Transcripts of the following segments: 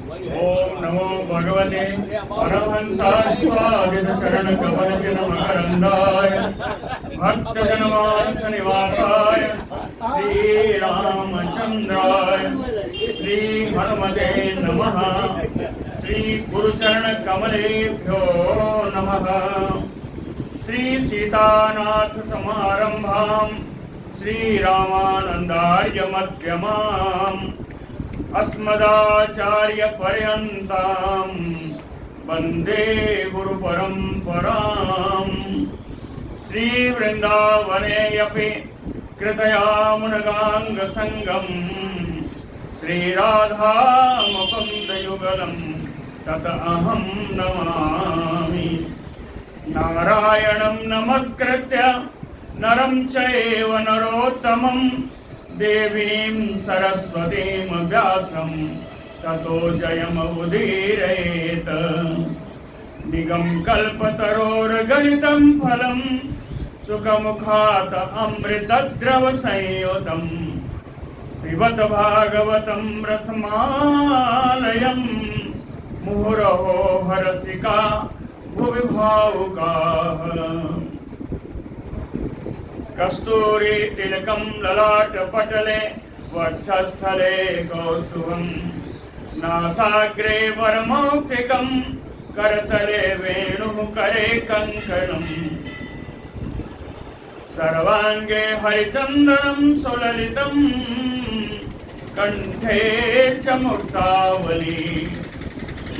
ओम नमो भगवते परमहंसास्वादित चरण कमल मकरंदाय भक्त जनमानस निवासाय श्री रामचंद्राय श्री हनुमते नमः। श्री गुरुचरण कमलेभ्यो नमः। श्री सीतानाथ समारंभां श्री रामानंदार्य मध्यमाम् अस्मदाचार्य पर्यन्तां वंदे गुरु परंपरां। श्री वृंदावने अपि कृतयामुनगांग संगम श्री राधा मुकुंद युगलं तत अहं नमामि। नारायणं नमस्कृत्य नरं चैव नरोत्तमं देवीं सरस्वतीं व्यासं ततो जयमुदीरयेत्। निगम कल्पतरोर्गलितं फलं सुखमुखात् अमृतद्रव संयुतं पिबत भागवतं रसमालयं मुहुरहो हरसिका भुवि भावुकाः। कस्तूरी तिलकं ललाट पटले वक्षस्थले कौस्तुभं नासाग्रे वरमौक्तिकं करतले वेणुः करे कंकणं। सर्वांगे हरिचंदनं सुललितं कंठे च मुक्तावली।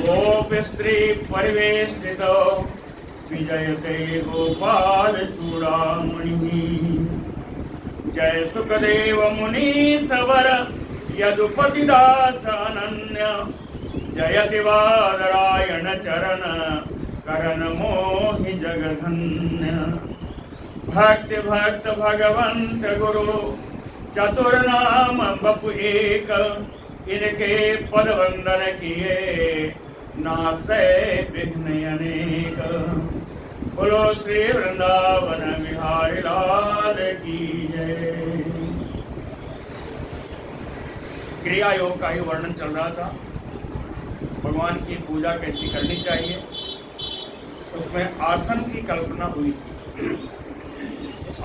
गोपस्त्री परिवेष्टितो विजयते गोपाल चूड़ामणि। जय सुखदेव मुनि सवर यदुपतिदास अनन्य। जयति वादरायण चरण करण मोहि जगधन्य। भक्ति भक्त भगवंत गुरु चतुर्नाम बपु एक। इनके पद वंदन किए नासै विघ्न अनेक। बोलो श्री वृंदावन बिहारी लाल की जय। क्रिया योग का ही वर्णन चल रहा था। भगवान की पूजा कैसी करनी चाहिए, उसमें आसन की कल्पना हुई थी।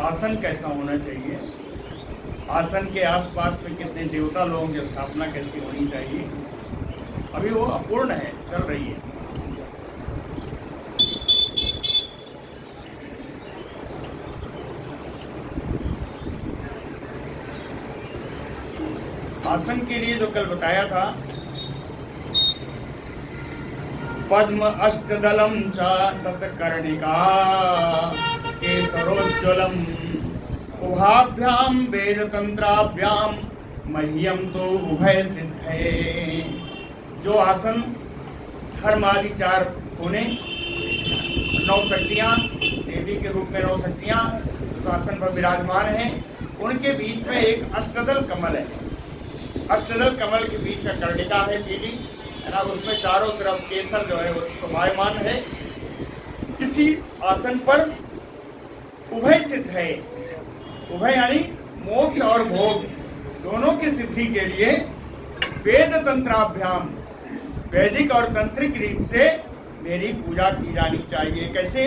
आसन कैसा होना चाहिए, आसन के आसपास में कितने देवता लोगों की स्थापना कैसी होनी चाहिए, अभी वो अपूर्ण है, चल रही है। आसन के लिए जो कल बताया था, पद्म अष्टदलम च तत्कर्णिका केसरोज्ज्वलम उभाभ्याम वेद तंत्राभ्याम मह्यम तो उभय सिद्धये। जो आसन धर्म आदि चार कोने, 9 शक्तियाँ देवी के रूप में 9 शक्तियाँ तो आसन पर विराजमान हैं, उनके बीच में एक अष्टदल कमल है। अष्टदल कमल के बीच में कर्णिका है पीली, है ना, उसमें चारों तरफ केसर जो है वो शोभायमान है। इसी आसन पर उभय सिद्ध है। उभय यानी मोक्ष और भोग दोनों की सिद्धि के लिए वेद तंत्राभ्याम, वैदिक और तंत्रिक रीत से मेरी पूजा की जानी चाहिए। कैसे?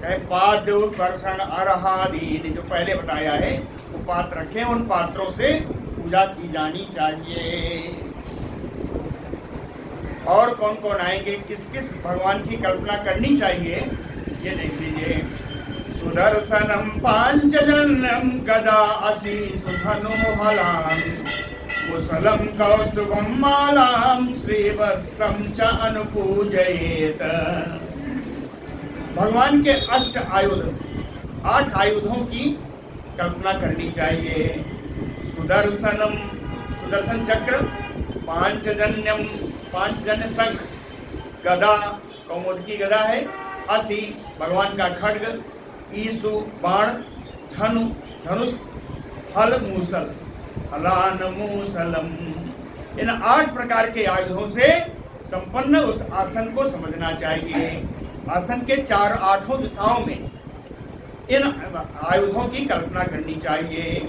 पाद्य उत्कर्षण अरहादि जो पहले बताया है, वो पात्र रखें, उन पात्रों से पूजा की जानी चाहिए। और कौन कौन आएंगे, किस किस भगवान की कल्पना करनी चाहिए, ये देख लीजिए। सुदर्शनम पांचजन्यम गदा असि सुधनुहलां कुशलम कौस्तुभम मालां श्रीवत्सं च अनुपूजयेत। भगवान के अष्ट आयुध, 8 आयुधों की कल्पना करनी चाहिए। सुदर्शनम, सुदर्शन चक्र, पांचजन्यम, पांचजन्य शंख, गदा, कौमुदकी गदा है, असि भगवान का खड्ग, ईसु बाण, धनु धनुष, हल मूसल, हलान मूसलम। इन 8 प्रकार के आयुधों से संपन्न उस आसन को समझना चाहिए। आसन के 8 दिशाओं में इन आयुधों की कल्पना करनी चाहिए।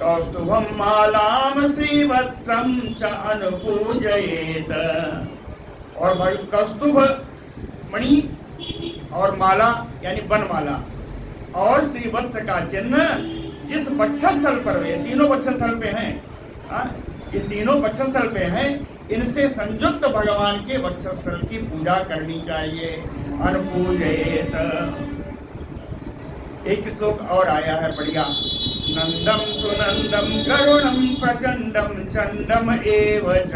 कौस्तुभम मालाम श्रीवत्सम च अनुपूजयेत। और भाई कौस्तुभ मणि और माला यानी बनमाला और श्रीवत्स का चिन्ह जिस वक्षस्थल पर, ये तीनों वक्षस्थल पे हैं, ये तीनों वक्षस्थल पे हैं, इनसे संयुक्त भगवान के वक्षस्थल की पूजा करनी चाहिए। अनुपूजयेत। एक श्लोक और आया है बढ़िया। नंदम सुनंदम गरुणम प्रचंडम चंडम एव च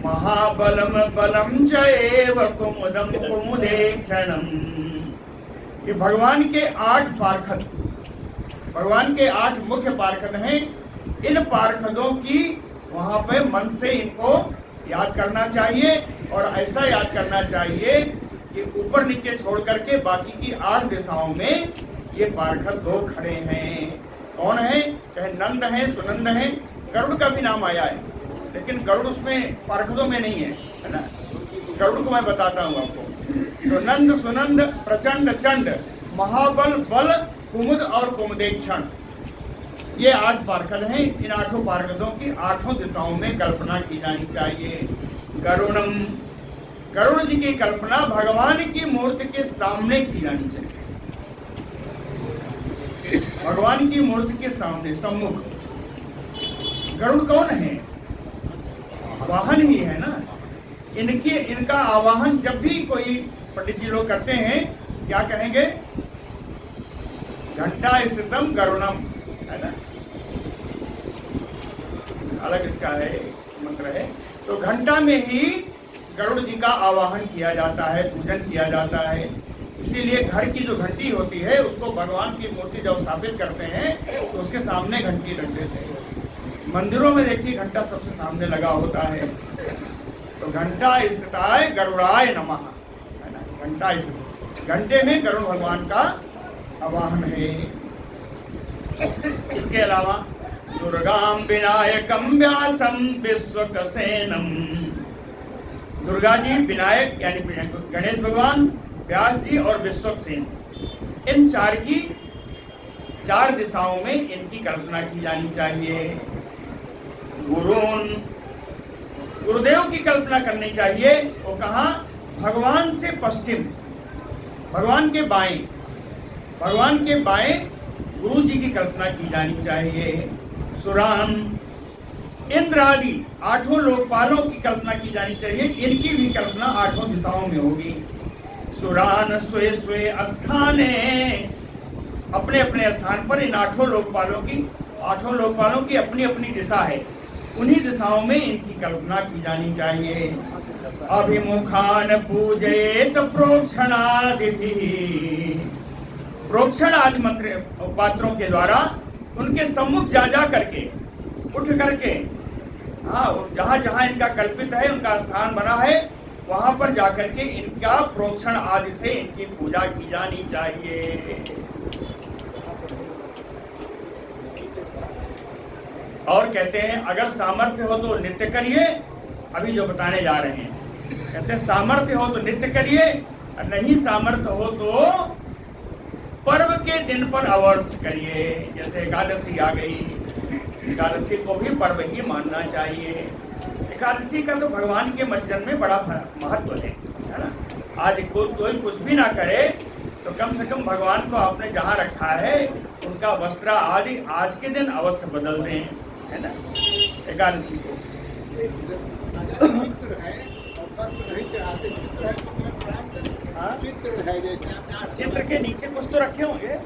महाबलम बलम च एव कुमुदम कुमुदेक्षणम। ये भगवान के 8 पार्षद, भगवान के 8 मुख्य पार्षद हैं। इन पार्षदों की वहां पे मन से इनको याद करना चाहिए और ऐसा याद करना चाहिए कि ऊपर नीचे छोड़ करके बाकी की 8 दिशाओं में ये पार्षद 2 खड़े हैं। कौन है? चाहे नंद है, सुनंद है, गरुड़ का भी नाम आया है, लेकिन गरुड़ उसमें पार्षदों में नहीं है ना। गरुड़ को मैं बताता हूँ आपको। तो नंद, सुनंद, प्रचंड, चंड, महाबल, बल, कुमुद और कुमुदेक्षण, ये 8 पार्षद हैं। इन 8 पार्षदों की 8 दिशाओं में कल्पना की जानी चाहिए। गरुणम, गरुड़ जी की कल्पना भगवान की मूर्ति के सामने की जानी चाहिए। भगवान की मूर्ति के सामने, सम्मुख। गरुड़ कौन है? वाहन ही है ना। इनका आवाहन जब भी कोई पंडित जी लोग करते हैं, क्या कहेंगे? घंटा स्थितम गरुणम, है ना, अलग इसका है मंत्र है। तो घंटा में ही गरुड़ जी का आवाहन किया जाता है, पूजन किया जाता है। इसीलिए घर की जो घंटी होती है उसको भगवान की मूर्ति जब स्थापित करते हैं तो उसके सामने घंटी रख देते हैं। मंदिरों में देखिए घंटा सबसे सामने लगा होता है। तो घंटा स्थिताय गरुड़ाय नमः, है ना। घंटा स्थित, घंटे में गरुड़ भगवान का आवाहन है। इसके अलावा दुर्गाम विनायकम व्यासम विश्वकसेनम। दुर्गा जी, विनायक यानी गणेश भगवान, व्यास जी और विश्वकसेन, इन 4 की 4 दिशाओं में इनकी कल्पना की जानी चाहिए। गुरुदेव की कल्पना करनी चाहिए। वो कहाँ? भगवान से पश्चिम, भगवान के बाएं, भगवान के बाएं गुरु जी की कल्पना की जानी चाहिए। सुरान, इंद्र आदि 8 लोकपालों की कल्पना की जानी चाहिए। इनकी भी कल्पना 8 दिशाओं में होगी। सुरान स्वे स्वे स्थाने, अपने अपने स्थान पर इन 8 लोकपालों की अपनी अपनी दिशा है। उन्हीं दिशाओं में इनकी कल्पना की जानी चाहिए। अभिमुखान पूजयेत प्रोक्षणादिभिः, प्रोक्षण आदि मंत्र पात्रों के द्वारा उनके सम्मुख जा करके, उठ करके, जहाँ जहाँ इनका कल्पित है, उनका स्थान बना है, वहां पर जाकर के इनका प्रोक्षण आदि से इनकी पूजा की जानी चाहिए। और कहते हैं अगर सामर्थ्य हो तो नृत्य करिए। अभी जो बताने जा रहे हैं, कहते हैं सामर्थ्य हो तो नृत्य करिए, और नहीं सामर्थ्य हो तो पर्व के दिन पर अवश्य करिए। जैसे एकादशी आ गई, एकादशी को भी पर्व ही मानना चाहिए। एकादशी का तो भगवान के मज्जन में बड़ा महत्व है ना। आज कोई कुछ भी ना करे तो कम से कम भगवान को आपने जहाँ रखा है उनका वस्त्र आदि आज के दिन अवश्य बदल दें, है ना, एकादशी को। चित्र के नीचे कुछ तो रखे होंगे।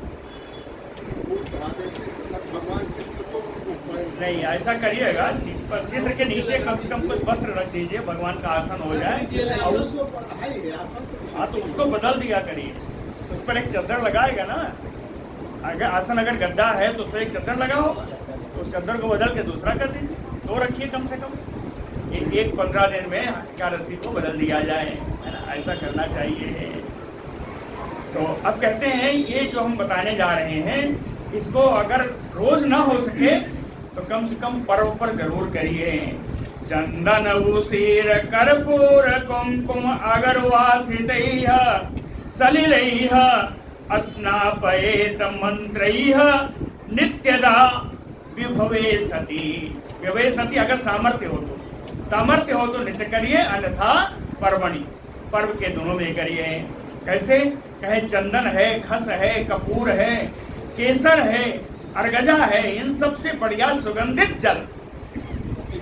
नहीं, ऐसा करिएगा, चित्र के नीचे कम से कम कुछ वस्त्र रख दीजिए, भगवान का आसन हो जाए। हाँ, तो उसको बदल दिया करिए। उस पर एक चादर लगाएगा ना, अगर आसन अगर गद्दा है तो उस पर एक चादर लगाओ, तो उस चादर को बदल के दूसरा कर दीजिए। 2 रखिए कम से कम, एक 15 दिन में एकादशी को बदल दिया जाए, है ना, ऐसा करना चाहिए। तो अब कहते हैं ये जो हम बताने जा रहे हैं, इसको अगर रोज ना हो सके तो कम से कम पर्व पर जरूर करिए। चंदन उसीर कर्पूर कुमकुम अगरवासितैः सलिलैः स्नापयेत मंत्रैः नित्यदा विभवे सती, अगर सामर्थ्य हो तो नित्य करिए, अन्यथा पर्वणि, पर्व के दोनों में करिए। कैसे? कहे चंदन है, खस है, कपूर है, केसर है, अर्गजा है, इन सबसे बढ़िया सुगंधित जल,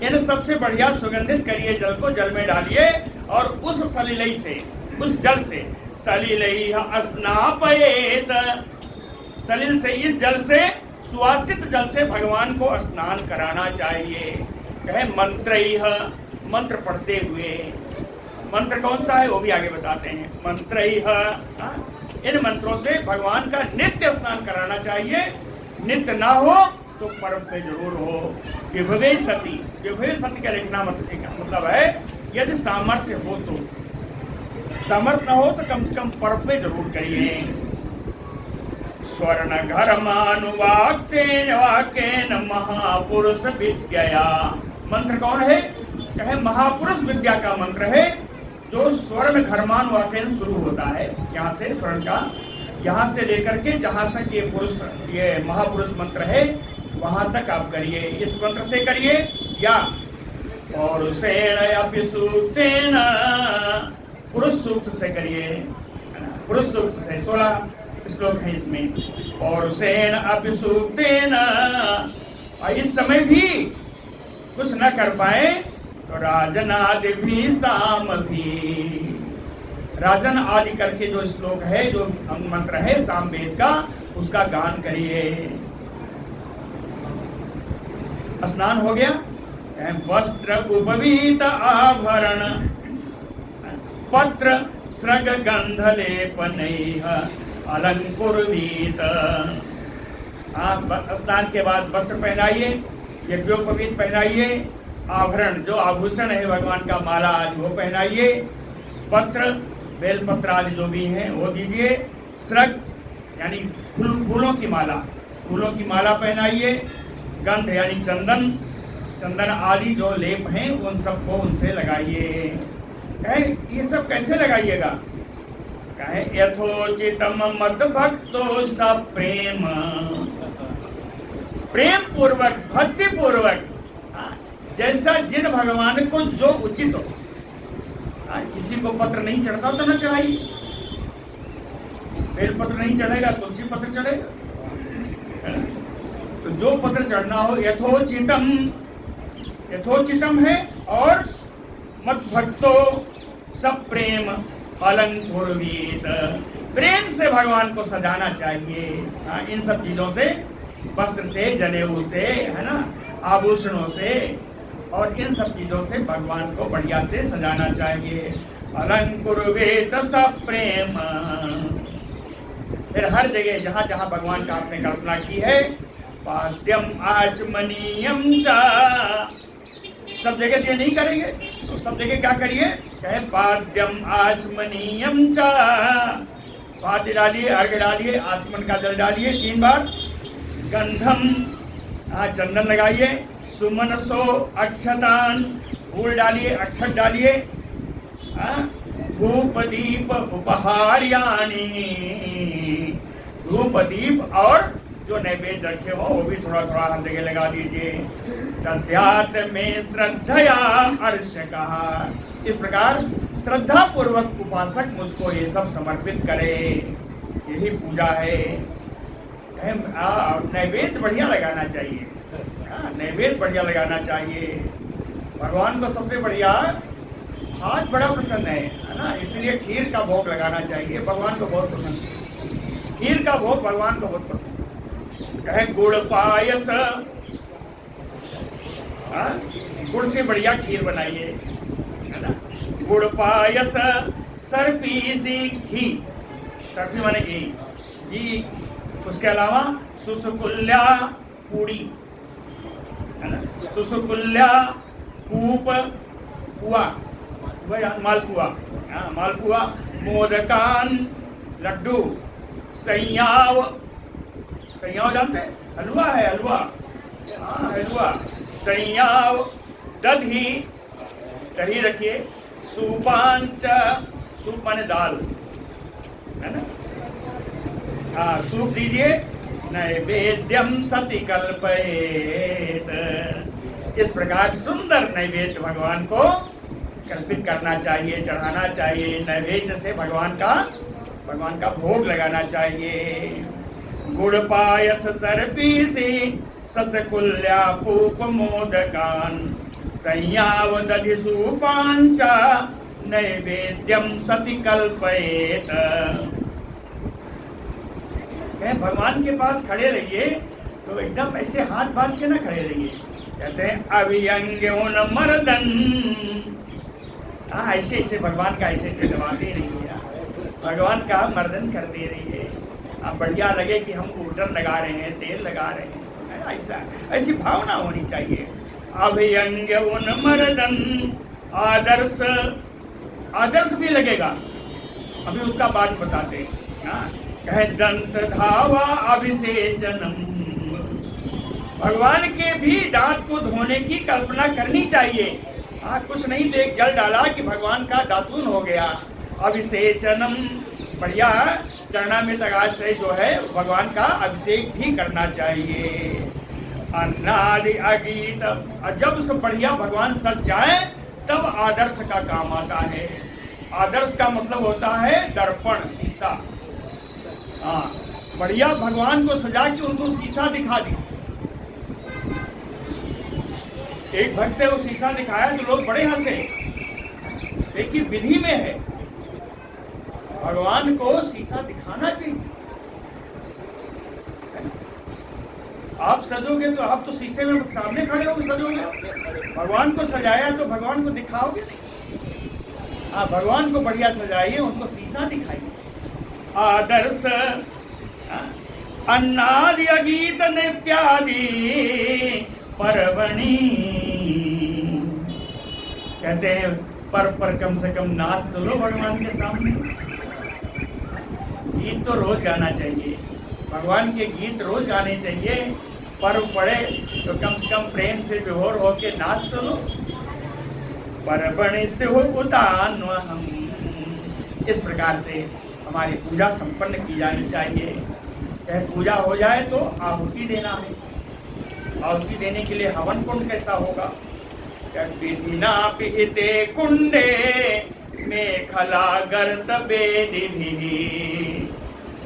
इन सबसे बढ़िया सुगंधित करिए जल को जल में डालिए और उस सलिलई से, उस जल से, सलिलई स्नापयेत, सलिल से, इस जल से, सुवासित जल से भगवान को स्नान कराना चाहिए। कहे मंत्रैः, मंत्र पढ़ते हुए, मंत्र कौन सा है वो भी आगे बताते हैं। मंत्रैः, इन मंत्रों से भगवान का नित्य स्नान कराना चाहिए। नित्य ना हो तो पर्व पे जरूर हो। विभवे सती, विभवे सती का लिखना मतलब है यदि सामर्थ्य हो तो, सामर्थ्य न हो तो कम से कम पर्व पे जरूर करिए। स्वर्ण घरमानुवाक्तेन वाक्येन महापुरुष विद्यया, मंत्र कौन है? कहे महापुरुष विद्या का मंत्र है, जो स्वर्ण घरमान वाक्येन शुरू होता है। यहाँ से स्वर्ण का, यहाँ से लेकर के जहाँ तक ये महापुरुष मंत्र है वहाँ तक आप करिए, इस मंत्र से करिए। या पौरुषेण अपि सूक्तेन, पुरुष सूक्त से करिए, पुरुष सूक्त से 16 श्लोक है इसमें। पौरुषेण अपि सूक्तेन, इस समय भी कुछ न कर पाए तो राजन आदि भी साम भी, राजन आदि करके जो श्लोक है, जो मंत्र है सामवेद का, उसका गान करिए। स्नान हो गया, वस्त्र उपवीत आभरण, पत्र स्रग गंध लेपनैः अलंकुर्वीत। स्नान के बाद वस्त्र पहनाइए, यज्ञोपवीत पहनाइए, आभरण जो आभूषण है भगवान का, माला आदि वो पहनाइए, पत्र बेलपत्र आदि जो भी हैं वो दीजिए, स्रग यानी फूलों की माला, फूलों की माला पहनाइए, गंध यानी चंदन, चंदन आदि जो लेप हैं उन सबको उनसे लगाइए। ये सब कैसे लगाइएगा? कहे यथोचितम मद भक्तो सब प्रेम, प्रेम पूर्वक, भक्ति पूर्वक, जैसा जिन भगवान को जो उचित हो। किसी को पत्र नहीं चढ़ता तो न चढ़ाइए, बेल पत्र नहीं चढ़ेगा, तुलसी पत्र चढ़ेगा। तो जो पत्र चढ़ना हो यथोचितम, यथोचितम है, और मत भक्तो सब प्रेम अलंकुर्वीत, प्रेम से भगवान को सजाना चाहिए। इन सब चीजों से, वस्त्र से, जनेऊ से, है ना, आभूषणों से, और इन सब चीजों से भगवान को बढ़िया से सजाना चाहिए। अलंकुर्वीत सब प्रेम, फिर हर जगह जहाँ जहाँ भगवान का आपने कल्पना की है, पाद्यम आचमनीयम च, सब जगह ये नहीं करेंगे तो सब जगह क्या करिए? कहे पाद्यम आचमनीयम च, पाद्य डालिए, अर्घ्य डालिए, आचमन का जल डालिए 3 बार, गंधम, चंदन लगाइए, सुमनसो अक्षतान, फूल डालिए, अक्षत डालिए, धूप दीप उपहार्यानि, धूप दीप और जो नैवेद्य रखे हो वो भी थोड़ा थोड़ा हर जगह लगा दीजिए। तद्यात में श्रद्धया अर्चका, इस प्रकार श्रद्धा पूर्वक उपासक मुझको ये सब समर्पित करे, यही पूजा है। नैवेद्य बढ़िया लगाना चाहिए, नैवेद्य बढ़िया लगाना चाहिए। भगवान को सबसे बढ़िया भात बड़ा पसंद है ना, इसलिए खीर का भोग लगाना चाहिए, भगवान को बहुत पसंद है, खीर का भोग भगवान को बहुत पसंद है। कहे गुड़ पायस, गुड़ से बढ़िया खीर बनाइए, है ना, गुड़ पायस, सरपीसी घी, सरपी माने घी, उसके अलावा सुसुकुल्या पूड़ी, है ना, सुसुकुल्या कूप, पुआ, मालपुआ, मालपुआ, मोदकान, लड्डू, सैयाव, सैयाव जानते हैं? हलवा है, हलवा, हलवा, सैयाव, दही, दही रखिए, सूपांश, सूप माने दाल, है ना, सूप दीजिए, नैवेद्यम सति कल्पयेत। इस प्रकार सुंदर नैवेद्य भगवान को कल्पित करना चाहिए, चढ़ाना चाहिए। नैवेद्य से भगवान का भोग लगाना चाहिए। गुड़ पायस सर्पीसी ससकुल्या पूप मोदकान संयाव दधिसु पांचा नैवेद्यम सति कल्पयेत। भगवान के पास खड़े रहिए तो एकदम ऐसे हाथ बांध के ना खड़े रहिए। कहते हैं अभियंग्योन मर्दन। हाँ, ऐसे ऐसे भगवान का ऐसे दबाते रहिए, भगवान का मर्दन करते रहिए। आप बढ़िया लगे कि हम ऊर्टन लगा रहे हैं, तेल लगा रहे हैं, ऐसी भावना होनी चाहिए। अभियंग्योन मर्दन, आदर्श भी लगेगा। अभी उसका बात बताते हैं। कहे दंत धावा अभिषेचनम। भगवान के भी दांत को धोने की कल्पना करनी चाहिए। कुछ नहीं देख जल डाला कि भगवान का दातून हो गया। अभिषेचनम, बढ़िया चरणामृत आदि से जो है भगवान का अभिषेक भी करना चाहिए। अन्नादि अगीत, जब सब बढ़िया भगवान सज जाए तब आदर्श का काम आता है। आदर्श का मतलब होता है दर्पण, शीशा। बढ़िया भगवान को सजा के उनको शीशा दिखा दी। एक भक्त ने वो शीशा दिखाया तो लोग बड़े हंसे, लेकिन विधि में है भगवान को शीशा दिखाना चाहिए। आप सजोगे तो आप तो शीशे में सामने खड़े होकर सजोगे। भगवान को सजाया तो भगवान को दिखाओगे नहीं। भगवान को बढ़िया सजाइए, उनको शीशा दिखाइए। आदर्श अन्नादि अगीत नित्यादि परवणी। कहते हैं पर कम से कम नाच तो लो भगवान के सामने। गीत तो रोज गाना चाहिए, भगवान के गीत रोज गाने चाहिए। पर्व पड़े तो कम से कम प्रेम से विभोर होके नाच तो लो। परवणी से हो उतान हम। इस प्रकार से हमारी पूजा संपन्न की जानी चाहिए। पूजा हो जाए तो आहुति देना है। आहुति देने के लिए हवन कुंड कैसा होगा? विधिना पिहिते कुंडे मेखला गर्त बेदिभिः।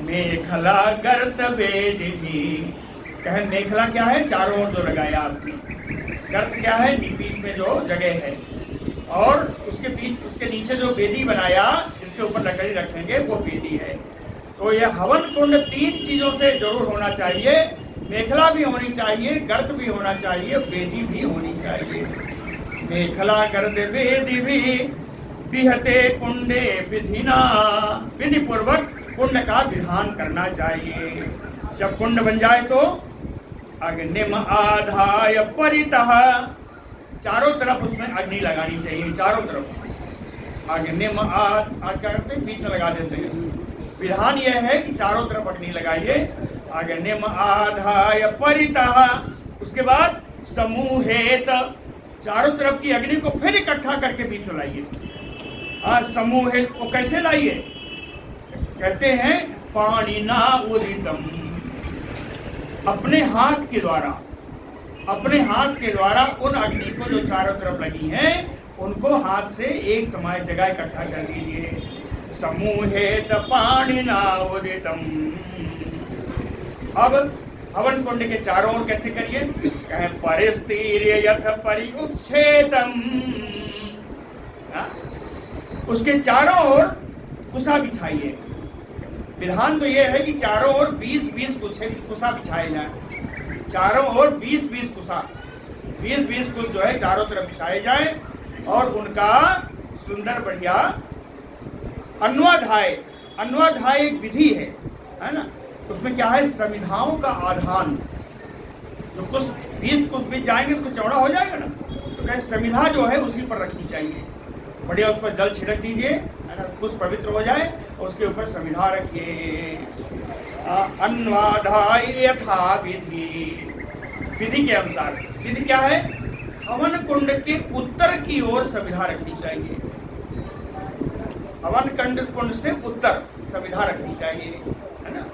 मेखला गर्त बेदिभिः। कहे मेखला क्या है? चारों ओर जो लगाया आपने। गर्त क्या है? बीच में जो जगह है, और उसके बीच उसके नीचे जो बेदी बनाया जिसके ऊपर लकड़ी रखेंगे वो बेदी है। तो यह हवन कुंड 3 चीजों से जरूर होना चाहिए। मेखला भी होनी चाहिए, गर्त भी होना चाहिए, बेदी भी होनी चाहिए। मेखला गर्त बेदी भी बिहते कुंडे विधिना। विधि पूर्वक कुंड का विधान करना चाहिए। जब कुंड बन जाए तो अग्निम आधाय परितः, चारों तरफ उसमें अग्नि लगानी चाहिए। चारों तरफ अग्निम करते बीच में लगा देते हैं। विधान यह है कि चारों तरफ अग्नि लगाइए। अग्निम आधाय परितः, उसके बाद समूहेत, चारों तरफ की अग्नि को फिर इकट्ठा करके बीच में लाइए। समूहेत को कैसे लाइए? कहते हैं पाणिना उदितम। अपने हाथ के द्वारा उन अग्नि को जो चारों तरफ लगी हैं उनको हाथ से एक समान जगह इकट्ठा कर दीजिए। समूहेत पाणिना उदितम। अब हवन कुंड के चारों ओर कैसे करिए? कहें परिस्तीर्य यथ परिउच्छेदम। उसके चारों ओर कुशा बिछाइए। विधान तो यह है कि चारों ओर 20-20 कुशा बिछाए जाए। चारों ओर 20-20 कुशा, 20-20 कुश जो है चारों तरफ बिछाए जाए, और उनका सुंदर बढ़िया अन्वाध्याय एक विधि है ना। उसमें क्या है? समिधाओं का आधान। जो कुछ 20 कुछ भी जाएंगे तो चौड़ा हो जाएगा ना, तो कहें समिधा जो है उसी पर रखनी चाहिए। बढ़िया उस पर जल छिड़क दीजिए, कुछ पवित्र हो जाए, और उसके ऊपर समिधा रखिए। अन्वाध्याय यथा विधि, विधि के अनुसार। विधि क्या है? हवन कुंड के उत्तर की ओर समिधा रखनी चाहिए। हवन कुंड से उत्तर समिधा रखनी चाहिए, है ना।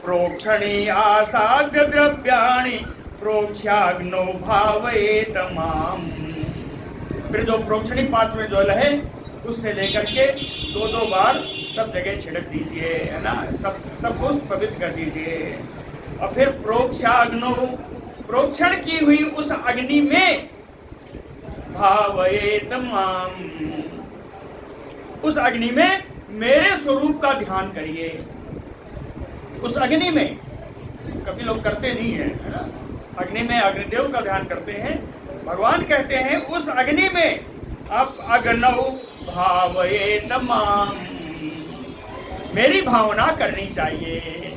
प्रोक्षणी आसाद्य द्रव्याणि प्रोक्षाग्नो भावयेत माम। फिर जो प्रोक्षणी पात्र में जो है उससे लेकर के दो बार सब जगह छिड़क दीजिए, है ना, सब कुछ पवित्र कर दीजिए। और फिर प्रोक्षाग्नो, प्रोक्षण की हुई उस अग्नि में भावयेत माम, उस अग्नि में मेरे स्वरूप का ध्यान करिए। उस अग्नि में कभी लोग करते नहीं है ना, अग्नि में अग्निदेव का ध्यान करते हैं। भगवान कहते हैं उस अग्नि में अब अग्नौ भावयेत माम, मेरी भावना करनी चाहिए।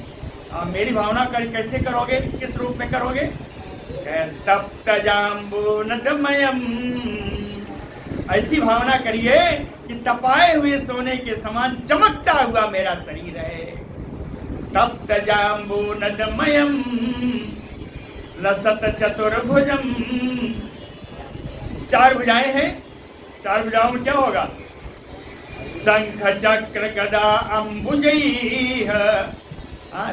आप मेरी भावना कैसे करोगे, किस रूप में करोगे? तप्त जाम्बूनदमयम्, ऐसी भावना करिए कि तपाए हुए सोने के समान चमकता हुआ मेरा शरीर है। तप्त जाम्बूनदमयम् लसत चतुर्भुजम्, चार भुजाएं हैं, चार भुजाओं में क्या होगा? शंख चक्र गदा अम्बुजैः,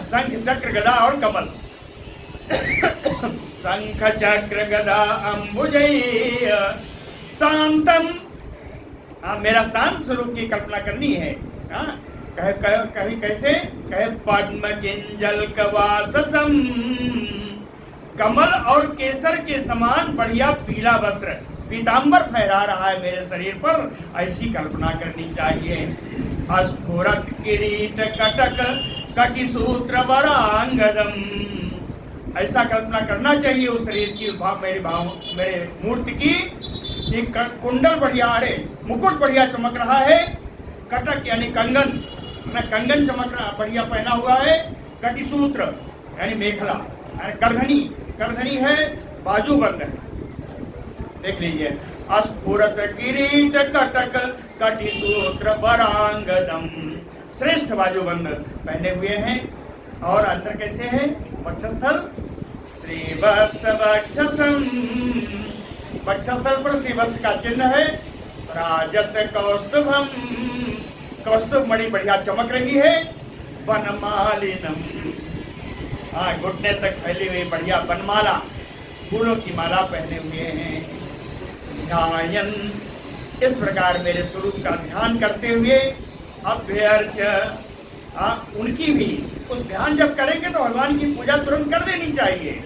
शंख चक्र गदा और कमल। शंख चक्र गदा अम्बुजैः शांतम, मेरा शांत स्वरूप की कल्पना करनी है। कहे कैसे? कहे पद्म किंजल कवाससम, कमल और केसर के समान बढ़िया पीला वस्त्र, पीतांबर फहरा रहा है मेरे शरीर पर, ऐसी कल्पना करनी चाहिए। अस्फुरत किरीट कटक कटिसूत्र वरांगदम, ऐसा कल्पना करना चाहिए उस शरीर की, मेरे मूर्ति की। एक कुंडल बढ़िया, अरे मुकुट बढ़िया चमक रहा है, कटक यानी कंगन, कंगन चमक रहा बढ़िया पहना हुआ है, कटिसूत्र यानी मेखला, करधनी, करधनी है, बाजूबंद है। देख लीजिए, अस्फुरत किरीट कटक कटिसूत्र वरांगदम, श्रेष्ठ बाजूबंद पहने हुए हैं। और अंतर कैसे है? वक्षस्थल श्रीवत्स वक्षसम, वक्षस्थल पर श्रीवत्स का चिन्ह है। राजत कौस्तुभम, कौस्तुभ मणि बढ़िया चमक रही है। वनमालिनम, घुटने तक फैली हुई बढ़िया वनमाला, फूलों की माला पहने हुए हैं। ध्यान, इस प्रकार मेरे स्वरूप का ध्यान करते हुए अभ्यर्च, उनकी भी उस ध्यान जब करेंगे तो भगवान की पूजा तुरंत कर देनी चाहिए।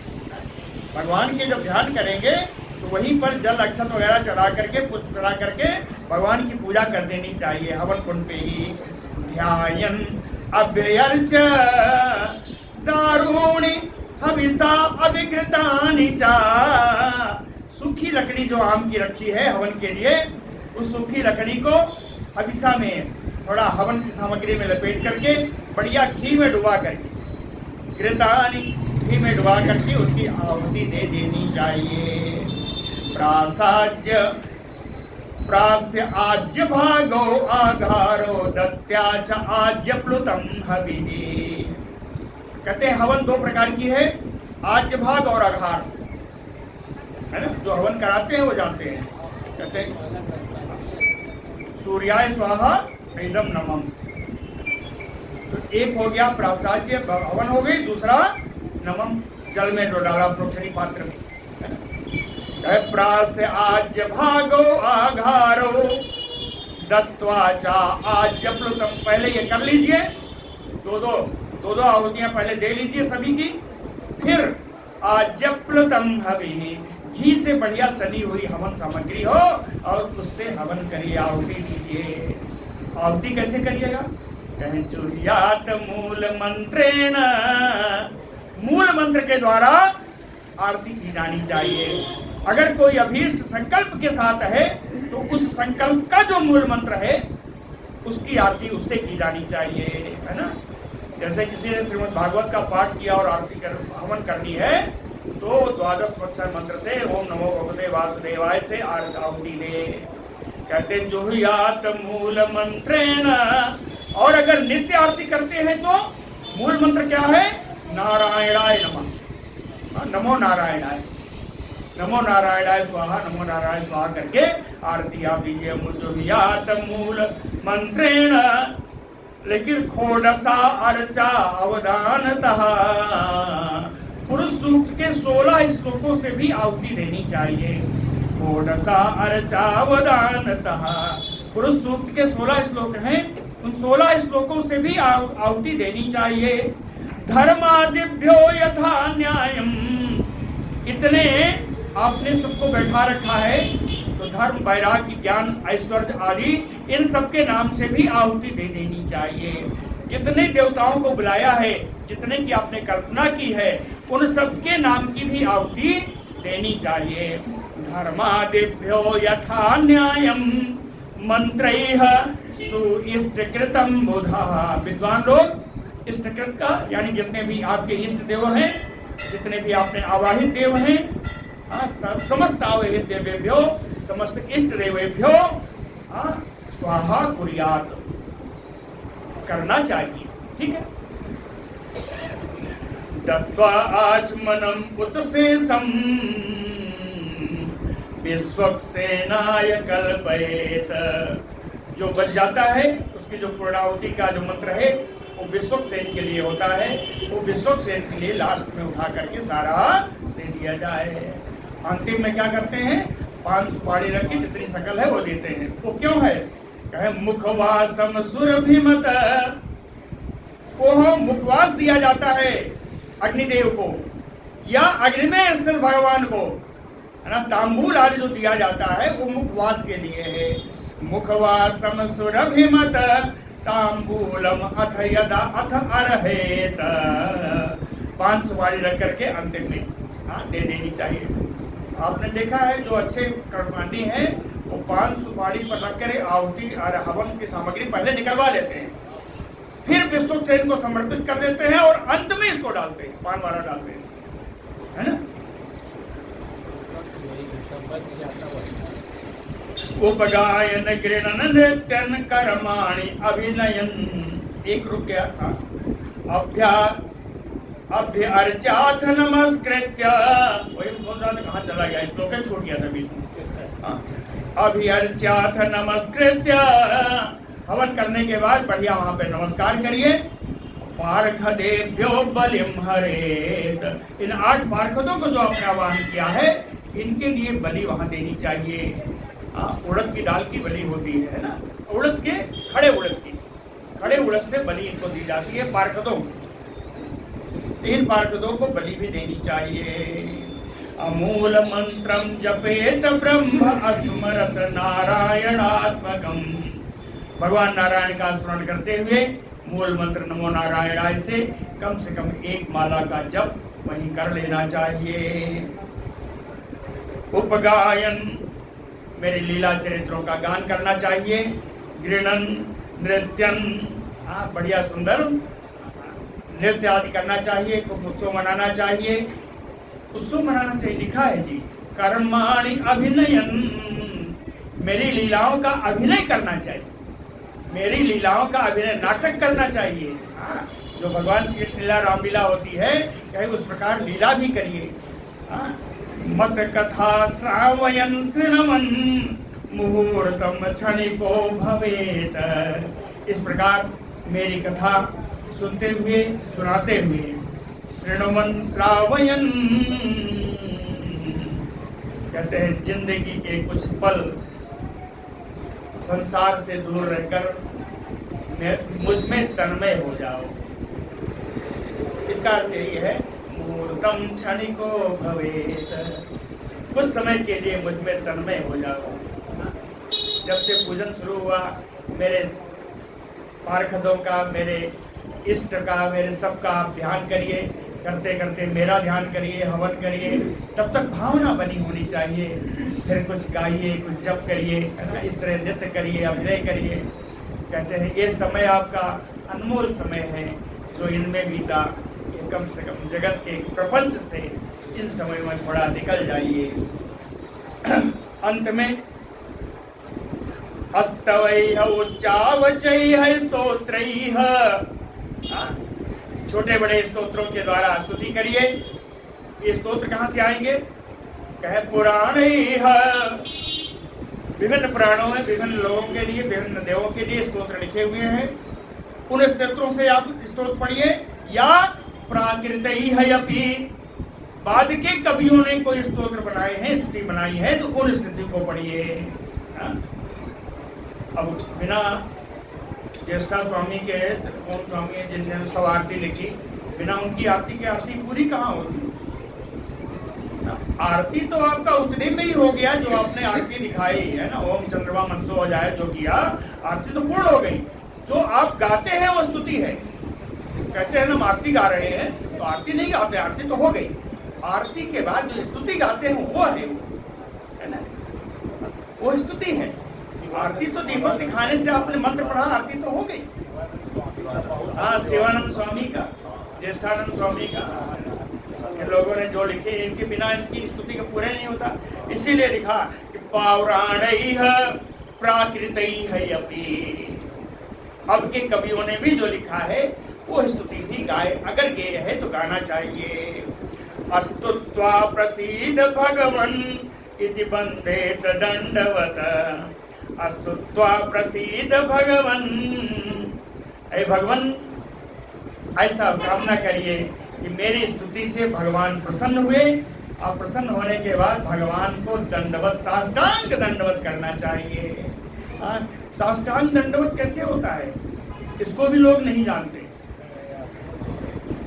भगवान के जब ध्यान करेंगे तो वहीं पर जल अक्षत वगैरह चढ़ा करके, पुष्प चढ़ा करके भगवान की पूजा कर देनी चाहिए हवन कुंड पे ही। ध्यान अभ्यर्च दारूणि हविषा अभिकृतानि चा, सूखी लकड़ी जो आम की रखी है हवन के लिए, उस सूखी लकड़ी को हविषा में थोड़ा हवन की सामग्री में लपेट करके बढ़िया घी में डुबा करके, घृतानि, घी में डुबा करके उसकी आहुति दे देनी चाहिए। प्रासाज्य प्रास्य आज्य भागो आघारो दत्या च आज्य प्लुतम हविः। कहते हैं हवन दो प्रकार की है, आज्य भाग और आघार, है ना। जो हवन कराते हैं वो जानते हैं। कहते हैं सूर्याय स्वाहा इदम नमः, तो एक हो गया प्रासाज्य हवन हो गई, दूसरा नमम जल में जो डाला प्रोक्षणी पात्र में, प्रास्य आज्य भागो आघारो दत्वा चा आज्य प्लुतम, पहले ये कर लीजिए, दो आहुतियां पहले दे लीजिए सभी की, फिर आज्य प्लुतम हविः, घी से बढ़िया सनी हुई हवन सामग्री हो और उससे हवन करिए, आहुति दीजिए। आहुति कैसे करिएगा? कहें जुह्यात मूल मंत्रेण, मूल मंत्र के द्वारा आरती की जानी चाहिए। अगर कोई अभीष्ट संकल्प के साथ है तो उस संकल्प का जो मूल मंत्र है उसकी आरती उससे की जानी चाहिए, है ना। जैसे किसी ने श्रीमद् भागवत का पाठ किया और आरती हवन करनी है तो 12 अक्षर मंत्र से ओम नमो भगवते वासुदेवाय से आहुति दे। कहते हैं जुह्यात मूल मंत्रेण, और अगर नित्य आरती करते हैं तो मूल मंत्र क्या है? नारायणाय नमः, नमो नारायणाय, नमो नारायणाय स्वाहा, नमो नारायण स्वाहा करके आरती आप दीजिए। जुह्यात मूल मंत्रेण लेकिन खोडसा अर्चा अवदानतः, पुरुष सूक्त के 16 श्लोकों से भी आहुति देनी चाहिए। खोडसा अर्चा अवदानतः, पुरुष सूक्त के 16 श्लोक हैं, उन 16 श्लोकों से भी आहुति देनी चाहिए। धर्मादिभ्यो यथा न्यायम, इतने आपने सबको बैठा रखा है तो धर्म, वैराग्य, ज्ञान, ऐश्वर्य आदि इन सबके नाम से भी आहुति दे देनी चाहिए। जितने देवताओं को बुलाया है, जितने की आपने कल्पना की है, उन सबके नाम की भी आहुति देनी चाहिए। धर्मादिभ्यो यथा न्यायम मंत्रैः सुइष्टकृतं बुधः, विद्वान लोग इष्टकृत का यानी जितने भी आपके इष्ट देव हैं, जितने भी आपने आवाहित देव हैं, समस्त आवाहित देवेभ्यो, समस्त इष्ट देवेभ्यो स्वाहा कुर्यात, करना चाहिए। ठीक है। दत्वा आचमनम उत्शेषम विश्वक्सेनाय कल्पयेत, जो बच जाता है उसकी जो पूर्णाहुति का जो मंत्र है वो विश्वक्सेन के लिए होता है, वो विश्वक्सेन के लिए लास्ट में उठा करके सारा दे दिया जाए। अंतिम में क्या करते हैं, 5 सुपारी रख के जितनी शकल है वो देते हैं। वो क्यों है, कहे मुखवासम सुरभिमत, वो मुखवास दिया जाता है अग्निदेव को या अग्नि में स्थित भगवान को, है ना। तांबूल आदि जो दिया जाता है वो मुखवास के लिए है। मुखवासम सुरभिमत तांबूलम अथ यदा अथ अर्हेत, 5 सुपारी रख करके अंतिम में दे देनी चाहिए। आपने देखा है जो अच्छे कर्मकांडी हैं वो 5 सुपारी पर रख कर आहुति और हवन की सामग्री पहले निकलवा लेते हैं, फिर विश्वक्सेन को समर्पित कर देते हैं और अंत में इसको डालते हैं, पान वाला डालते हैं, है ना। उपगायन गृणन नृत्यन कर्माणि अभिनयन, एक रुक गया था। अभ्यर्च्याथ नमस्कृत्य, वही सोच रहा था कहाँ चला गया, श्लोक छूट गया था बीच में। अभ्यर्च्याथ नमस्कृत्य, हवन करने के बाद बढ़िया वहां पे नमस्कार करिए। पार्षदेभ्यो बलिम हरेत, इन 8 पार्षदों को जो आपने आह्वान किया है इनके लिए बलि वहां देनी चाहिए। उड़द की दाल की बलि होती है ना, उड़द के खड़े उड़द से बलि इनको दी जाती है पार्षदों। 3 पार्षदों को बलि भी देनी चाहिए। अमूल मंत्रम जपेत ब्रह्म अस्मरत नारायणात्मकम, भगवान नारायण का स्मरण करते हुए मूल मंत्र नमो नारायणाय से कम 1 माला का जप वहीं कर लेना चाहिए। उपगायन, मेरे लीला चरित्रों का गान करना चाहिए। गृणन नृत्यन, बढ़िया सुंदर नृत्य आदि करना चाहिए। खूब उत्सव मनाना चाहिए, उत्सव मनाना चाहिए, लिखा है जी। कर्माणि अभिनयन, मेरी लीलाओं का अभिनय करना चाहिए, मेरी लीलाओं का अभिनय, नाटक करना चाहिए। जो भगवान कृष्ण लीला रामलीला होती है कहीं उस प्रकार लीला भी करिए। मत कथा श्रावयन श्रृणवन मुहूर्तम क्षणिको भवेत, इस प्रकार मेरी कथा सुनते हुए सुनाते हुए, श्रृणवन श्रावयन कहते हैं जिंदगी के कुछ पल संसार से दूर रहकर मुझ में तन्मय हो जाओ। इसका अर्थ यही है मुहूर्तम क्षणिको भवेत, कुछ समय के लिए मुझ में तन्मय हो जाओ। जब से पूजन शुरू हुआ मेरे पार्षदों का, मेरे इष्ट का, मेरे सबका आप ध्यान करिए, करते करते मेरा ध्यान करिए, हवन करिए, तब तक भावना बनी होनी चाहिए। फिर कुछ गाइए, कुछ जप करिए, है ना, इस तरह नृत्य करिए, अभिनय करिए। कहते हैं ये समय आपका अनमोल समय है जो इनमें बीता, ये कम से कम जगत के प्रपंच से इन समय में थोड़ा निकल जाइए। अंत में अस्तवैः उच्चावचैः स्तोत्रैः, छोटे बड़े स्तोत्रों के द्वारा स्तुति करिए। ये स्तोत्र कहाँ से आएंगे, कहे पुराणैः, विभिन्न पुराणों में विभिन्न लोगों के लिए, विभिन्न देवों के लिए स्तोत्र लिखे हुए हैं। उन स्तोत्रों से आप स्तोत्र पढ़िए, या प्राकृत ही है अपी, बाद के कवियों ने कोई स्तोत्र बनाए हैं, स्तुति बनाई है, तो उन स्तुति को पढ़िए। अब बिना ज्येष्ठा स्वामी के, त्रिकोण स्वामी है जिन्होंने सब आरती लिखी, बिना उनकी आरती की आरती पूरी कहाँ होती? आरती तो आपका उतने में ही हो गया जो आपने आरती दिखाई है ना, ओम चंद्रमा मनसो हो जाए जो किया, आरती तो पूर्ण हो गई। जो आप गाते हैं वो स्तुति है। कहते हैं हम आरती गा रहे हैं, तो आरती नहीं गाते, आरती तो हो गई। आरती के बाद जो स्तुति गाते हैं वो है ना, वो स्तुति है। आरती तो दीपक दिखाने से आपने मंत्र पढ़ा, आरती तो हो गई। हाँ, शिवानंद स्वामी का, ज्येष्ठानंद स्वामी का, के लोगों ने जो लिखे, इनके बिना इनकी स्तुति का पूरा नहीं होता। इसीलिए लिखा कि पौराणैः प्राकृतैः अपि। अब के कवियों ने भी जो लिखा है वो स्तुति भी गाए, अगर गेय है तो गाना चाहिए। अस्तुत्वा प्रसीद भगवन् इति वन्देत दंडवत, अस्तुत्वा प्रसीद भगवन्। ऐ भगवान, ऐसा कामना करिए कि मेरी स्तुति से भगवान प्रसन्न हुए, और प्रसन्न होने के बाद भगवान को दंडवत, साष्टांग दंडवत करना चाहिए। साष्टांग दंडवत कैसे होता है इसको भी लोग नहीं जानते।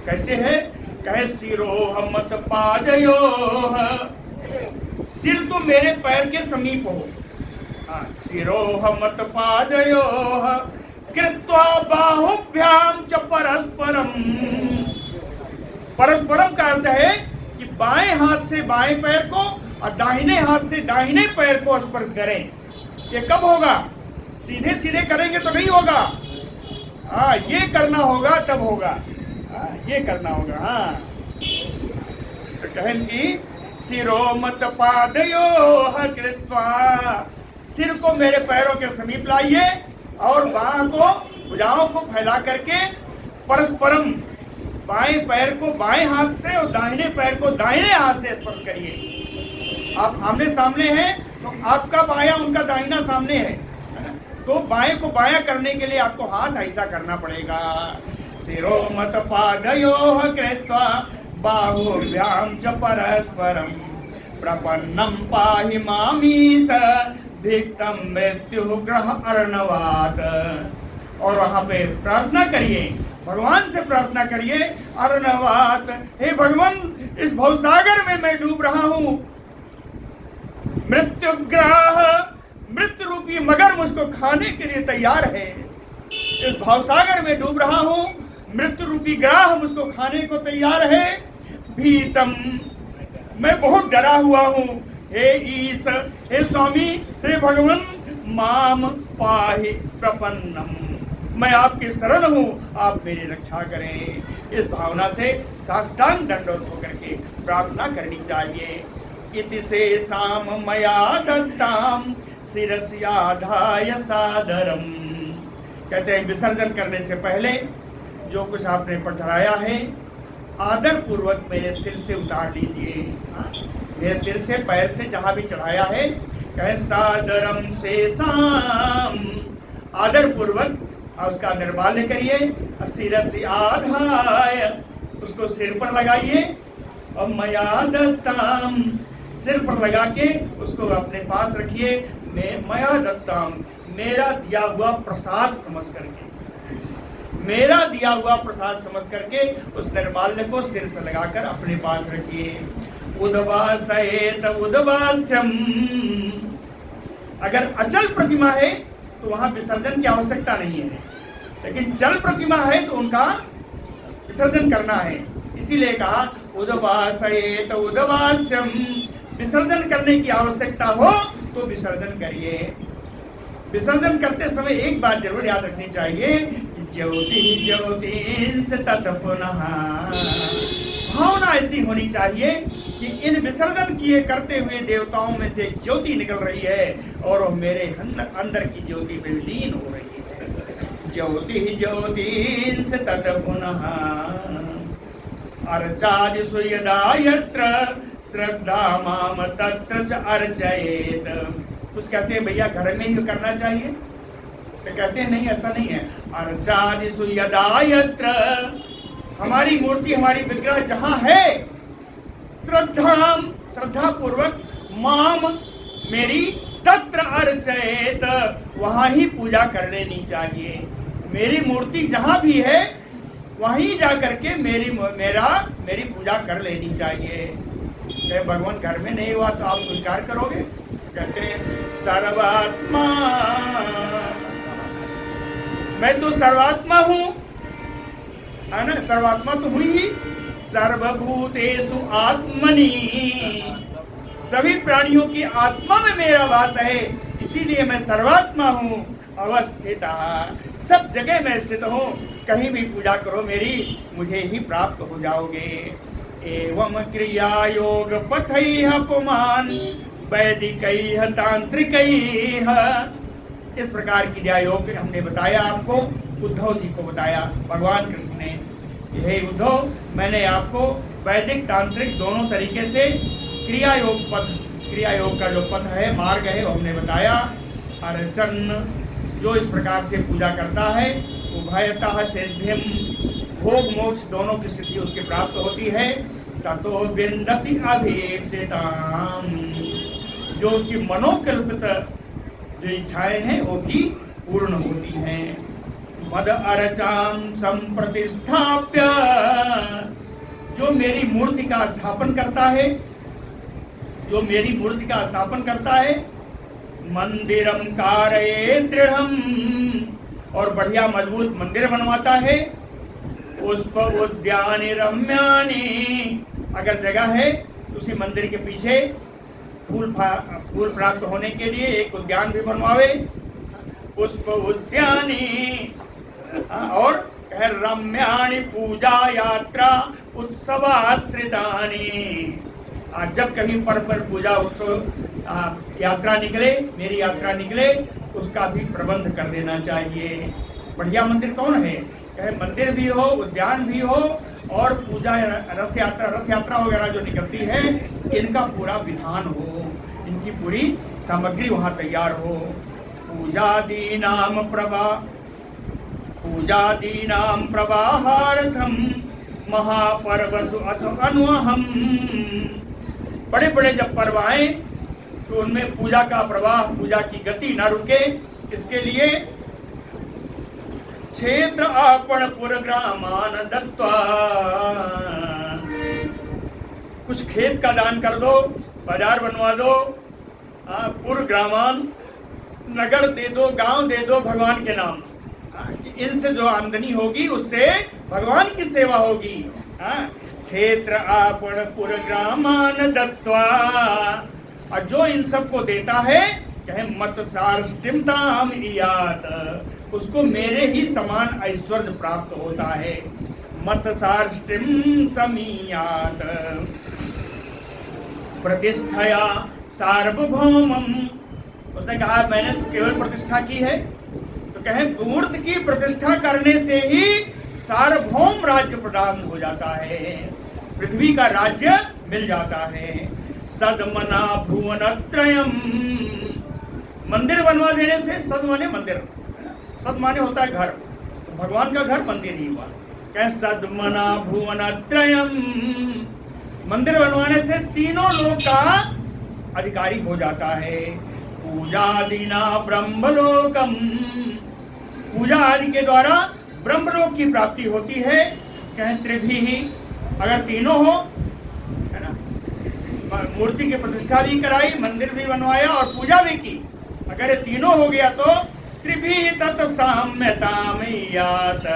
कैसे है? कहे सिरोह मत पादयोः, सिर तो मेरे पैर के समीप हो। सिरोह मत पादयोः कृत्वा बाहुभ्याम च परस्परम। परस्परम का अर्थ है कि बाएं हाथ से बाएं पैर को और दाहिने हाथ से दाहिने पैर को स्पर्श करें। ये कब होगा? सीधे सीधे करेंगे तो नहीं होगा। ये करना होगा तब होगा। ये करना होगा। तो कहन की सिरो मत पादयोः कृत्वा, सिर को मेरे पैरों के समीप लाइए और बाह को, भुजाओं को फैला करके परस्परम, बाएं पैर को बाएं हाथ से और दाहिने पैर को दाहिने हाथ से स्पर्श करिए। आप आमने सामने हैं तो आपका बायां उनका दाहिना सामने है, तो बाएं को बायां करने के लिए आपको हाथ ऐसा करना पड़ेगा। सिरो मत पादयोः कृत्वा बाहुभ्याम च परस्परम प्रपन्नम पाहि मामीश धिक्तम मृत्यु ग्रह अर्णवात। और वहां पे प्रार्थना करिए, भगवान से प्रार्थना करिए, अर्णवात, हे भगवान इस भवसागर में मैं डूब रहा हूं, मृत्युग्राह, मृत्यु रूपी मगर मुझको खाने के लिए तैयार है। इस भवसागर में डूब रहा हूं, मृत्यु रूपी ग्राह मुझको खाने को तैयार है। भीतम, मैं बहुत डरा हुआ हूं। हे ईश, हे स्वामी, हे भगवान, माम पाहि प्रपन्नम, मैं आपके शरण हूँ, आप मेरी रक्षा करें। इस भावना से साष्टांग दंडवत होकर के प्रार्थना करनी चाहिए। इति शेषाम मया दत्ताम शिरस्याधाय सादरम। कहते हैं विसर्जन करने से पहले जो कुछ आपने चढ़ाया है आदर पूर्वक मेरे सिर से उतार लीजिए। मेरे सिर से, पैर से जहाँ भी चढ़ाया है, कहे सादरम शेषाम, आदर पूर्वक और उसका निर्माल्य करिए। शिरस्याधाय, उसको सिर पर लगाइए। और मया दत्ताम, सिर पर लगा के उसको अपने पास रखिए। मया दत्ताम, मेरा दिया हुआ प्रसाद समझ करके, मेरा दिया हुआ प्रसाद समझ करके उस निर्माल्य को सिर से लगाकर अपने पास रखिए। उद्वासयेत उद्वास्यम, अगर अचल प्रतिमा है तो वहां विसर्जन की आवश्यकता नहीं है, लेकिन चल प्रतिमा है तो उनका विसर्जन करना है। इसीलिए कहा उद्वासयेत उद्वास्यम, विसर्जन करने की आवश्यकता हो तो विसर्जन करिए। विसर्जन करते समय एक बात जरूर याद रखनी चाहिए, ज्योति ज्योतिंस तत् पुनः, भावना ऐसी होनी चाहिए कि इन विसर्जन किए करते हुए देवताओं में से ज्योति निकल रही है और वह मेरे अंदर की ज्योति में विलीन हो रही है। ज्योति ज्योतिंस तत् पुनः अर्चादिषु यदा यत्र श्रद्धा माम तत्र च अर्चयेत। कुछ कहते हैं भैया घर में ही करना चाहिए, तो कहते हैं नहीं, ऐसा नहीं है। अर्चादिषु यदा यत्र, हमारी मूर्ति, हमारी विग्रह जहाँ है, श्रद्धा पूर्वक माम, मेरी, तत्र अर्चयेत, वहाँ ही पूजा कर लेनी चाहिए। मेरी मूर्ति जहाँ भी है वहीं जा करके मेरी पूजा कर लेनी चाहिए। तो भगवान घर में नहीं हुआ तो आप स्वीकार करोगे? कहते हैं सर्वात्मा, मैं तो सर्वात्मा हूँ, है ना, सर्वात्मा तो हुई ही। सर्वभूतेषु आत्मनि, सभी प्राणियों की आत्मा में मेरा वास है, इसीलिए मैं सर्वात्मा हूँ। अवस्थिता, सब जगह मैं स्थित हूँ, कहीं भी पूजा करो मेरी, मुझे ही प्राप्त हो जाओगे। एवं क्रिया योग पथैः पुमान् वैदिकैः तांत्रिकैः, इस प्रकार क्रिया योग हमने बताया आपको, उद्धव जी को बताया भगवान कृष्ण ने। हे उद्धव, मैंने आपको वैदिक तांत्रिक दोनों तरीके से क्रिया योग का जो पथ है, मार्ग है, वो हमने बताया। अर्चन, जो इस प्रकार से पूजा करता है, उभयतः सिद्धिम, भोग मोक्ष दोनों की सिद्धि उसके प्राप्त होती है। ततो विन्दति अभीप्सिताम्, जो उसकी मनोकल्पित जो इच्छाएं हैं वो भी पूर्ण होती हैं। मद अर्चाम संप्रतिष्ठाप्य, जो मेरी मूर्ति का स्थापन करता है, जो मेरी मूर्ति का स्थापन करता है, मंदिरम कारये दृढ़म, और बढ़िया मजबूत मंदिर बनवाता है। पुष्प उद्यानि रम्यानि, अगर जगह है तो उसी मंदिर के पीछे फूल प्राप्त होने के लिए एक उद्यान भी बनवावे। पुष्प उद्यानि, और रम्यानि पूजा यात्रा उत्सवाश्रितानि, जब कहीं पर पूजा उत्सव यात्रा निकले, मेरी यात्रा निकले, उसका भी प्रबंध कर देना चाहिए। बढ़िया मंदिर कौन है? कहे मंदिर भी हो, उद्यान भी हो, और पूजा रथ यात्रा वगैरह जो निकलती है, इनका पूरा विधान हो, इनकी पूरी सामग्री वहाँ तैयार हो। पूजादीनां प्रवाहार्थम महापर्वसु अथ अनुहम, बड़े बड़े जब पर्व आए तो उनमें पूजा का प्रवाह, पूजा की गति न रुके, इसके लिए क्षेत्र आपण पुरग्रामान दत्वा, कुछ खेत का दान कर दो, बाजार बनवा दो, पुरग्रामान, नगर दे दो, गांव दे दो भगवान के नाम। इनसे जो आमदनी होगी उससे भगवान की सेवा होगी। क्षेत्र आपण पुरग्रामान दत्वा, और जो इन सबको देता है, कहे मत सार्ष्टिमताम इयात, उसको मेरे ही समान ऐश्वर्य प्राप्त होता है। मत सार्ष्टिम समीयात प्रतिष्ठया सार्वभौमम, उसने कहा मैंने तो केवल प्रतिष्ठा की है, तो कहे मूर्ति की प्रतिष्ठा करने से ही सार्वभौम राज्य प्रदान हो जाता है, पृथ्वी का राज्य मिल जाता है। सदमना भुवनत्रयम, मंदिर बनवा देने से, सद माने मंदिर, सद माने होता है घर, भगवान का घर मंदिर ही हुआ। कहे सदमना भुवनत्रयम, मंदिर बनवाने से तीनों लोक का अधिकारी हो जाता है। पूजादिना ब्रह्मलोकम, पूजा आदि के द्वारा ब्रह्मलोक की प्राप्ति होती है। कहें त्रिभी, अगर तीनों हो, है ना, मूर्ति की प्रतिष्ठा भी कराई, मंदिर भी बनवाया और पूजा भी की, अगर ये तीनों हो गया तो त्रिभी तत्साम्यताम यात,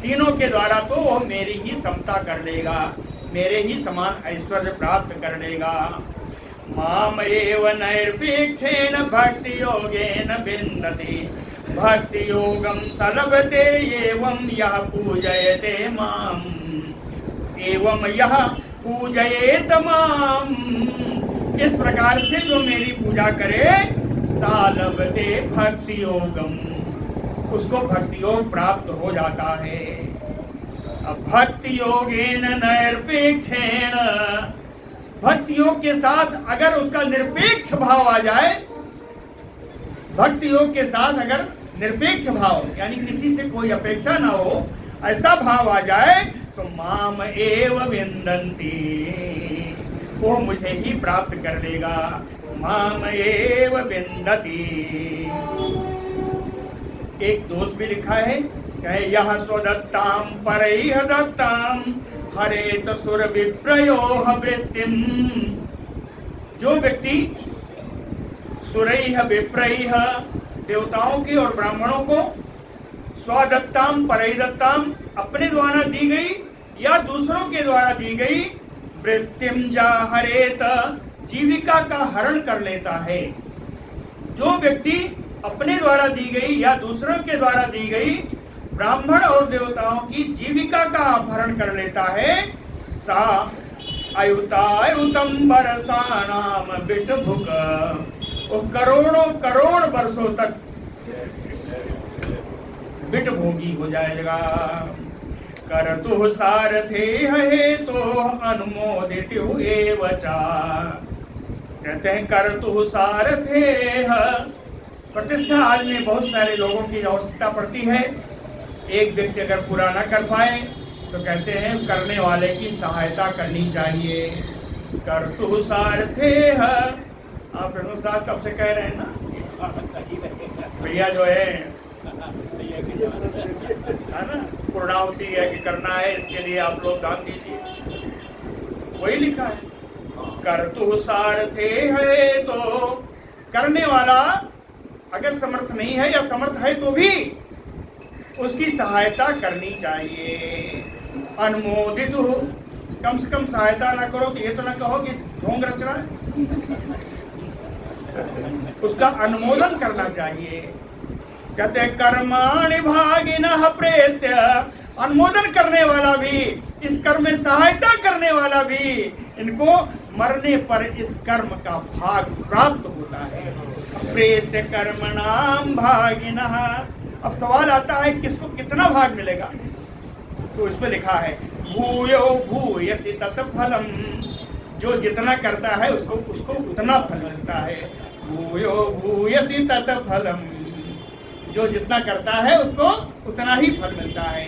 तीनों के द्वारा तो वो मेरी ही समता कर लेगा, मेरे ही समान ऐश्वर्य प्राप्त कर लेगा। माम एव नैर्पेक्षेण भक्ति योगेन विन्दति, भक्ति योगम सलभते एवं यः पूजयते माम, एवं यः पूजयेत माम, इस प्रकार से जो मेरी पूजा करे, सालभते भक्ति योगम, उसको भक्ति योग प्राप्त हो जाता है। अब भक्ति योगेन नैर्पेक्षेण, भक्ति योग के साथ अगर उसका निरपेक्ष भाव आ जाए, भक्ति योग के साथ अगर निरपेक्ष भाव, यानी किसी से कोई अपेक्षा ना हो, ऐसा भाव आ जाए तो माम एव विंदन्ति, वो मुझे ही प्राप्त कर लेगा। माम एव विंदति। एक दोष भी लिखा है, कहे यह स्वदत्ताम परैह दत्ताम हरेत सुर विप्रयोह वृत्तिम। जो व्यक्ति सुरैह विप्रैह देवताओं के और ब्राह्मणों को स्वदत्ताम परैदत्ताम अपने द्वारा दी गई या दूसरों के द्वारा दी गई वृत्तिम जा हरेत जीविका का हरण कर लेता है। जो व्यक्ति अपने द्वारा दी गई या दूसरों के द्वारा दी गई ब्राह्मण और देवताओं की जीविका का अपहरण कर लेता है, सा अयुतायुतम बरसानाम बिटभुक, वो करोड़ों करोड़ वर्षों तक बिट भोगी हो जाएगा। कर तु सारथे है तो अनुमोदित एव चा। कहते हैं कर तु सारथे है। प्रतिष्ठा आज में बहुत सारे लोगों की आवश्यकता पड़ती है। एक व्यक्ति अगर पूरा न कर पाए तो कहते हैं करने वाले की सहायता करनी चाहिए। कर तु सारथे है। आप प्रभु साहब कब से कह रहे हैं ना, भैया जो है ना पूर्णाहुति है कि करना है, इसके लिए आप लोग दान दीजिए। वही लिखा है, कर तु सारथे है। तो करने वाला अगर समर्थ नहीं है या समर्थ है तो भी उसकी सहायता करनी चाहिए। अनुमोदित हो, कम से कम सहायता ना करो तो ये तो ना कहो कि ढोंग रच रहा है, उसका अनुमोदन करना चाहिए। कहते हैं कर्माणि भागिनः प्रेत्य, अनुमोदन करने वाला भी, इस कर्म में सहायता करने वाला भी, इनको मरने पर इस कर्म का भाग प्राप्त होता है। प्रेत्य कर्मणाम भागिनः। अब सवाल आता है किसको कितना भाग मिलेगा, तो इसमें लिखा है भूयो भूयसि तत्फलम। जो जितना करता है उसको उतना फल मिलता है। भूयो भूयसि तत्फलम, जो जितना करता है उसको उतना ही फल मिलता है।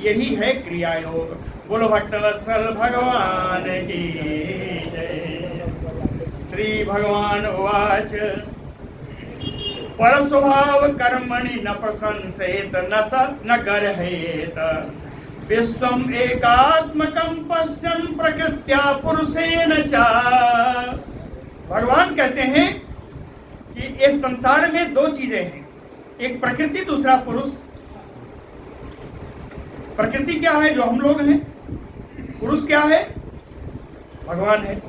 यही है क्रिया योग। बोलो भक्तवत्सल भगवान की जय। श्री भगवान उवाच पर स्वभाव कर्मणि न प्रशंसेत न गर्हेत विश्वम एकात्मकं पश्यन् प्रकृत्या पुरुषेण च। भगवान कहते हैं कि इस संसार में दो चीजें हैं, एक प्रकृति, दूसरा पुरुष। प्रकृति क्या है, जो हम लोग हैं। पुरुष क्या है, भगवान है।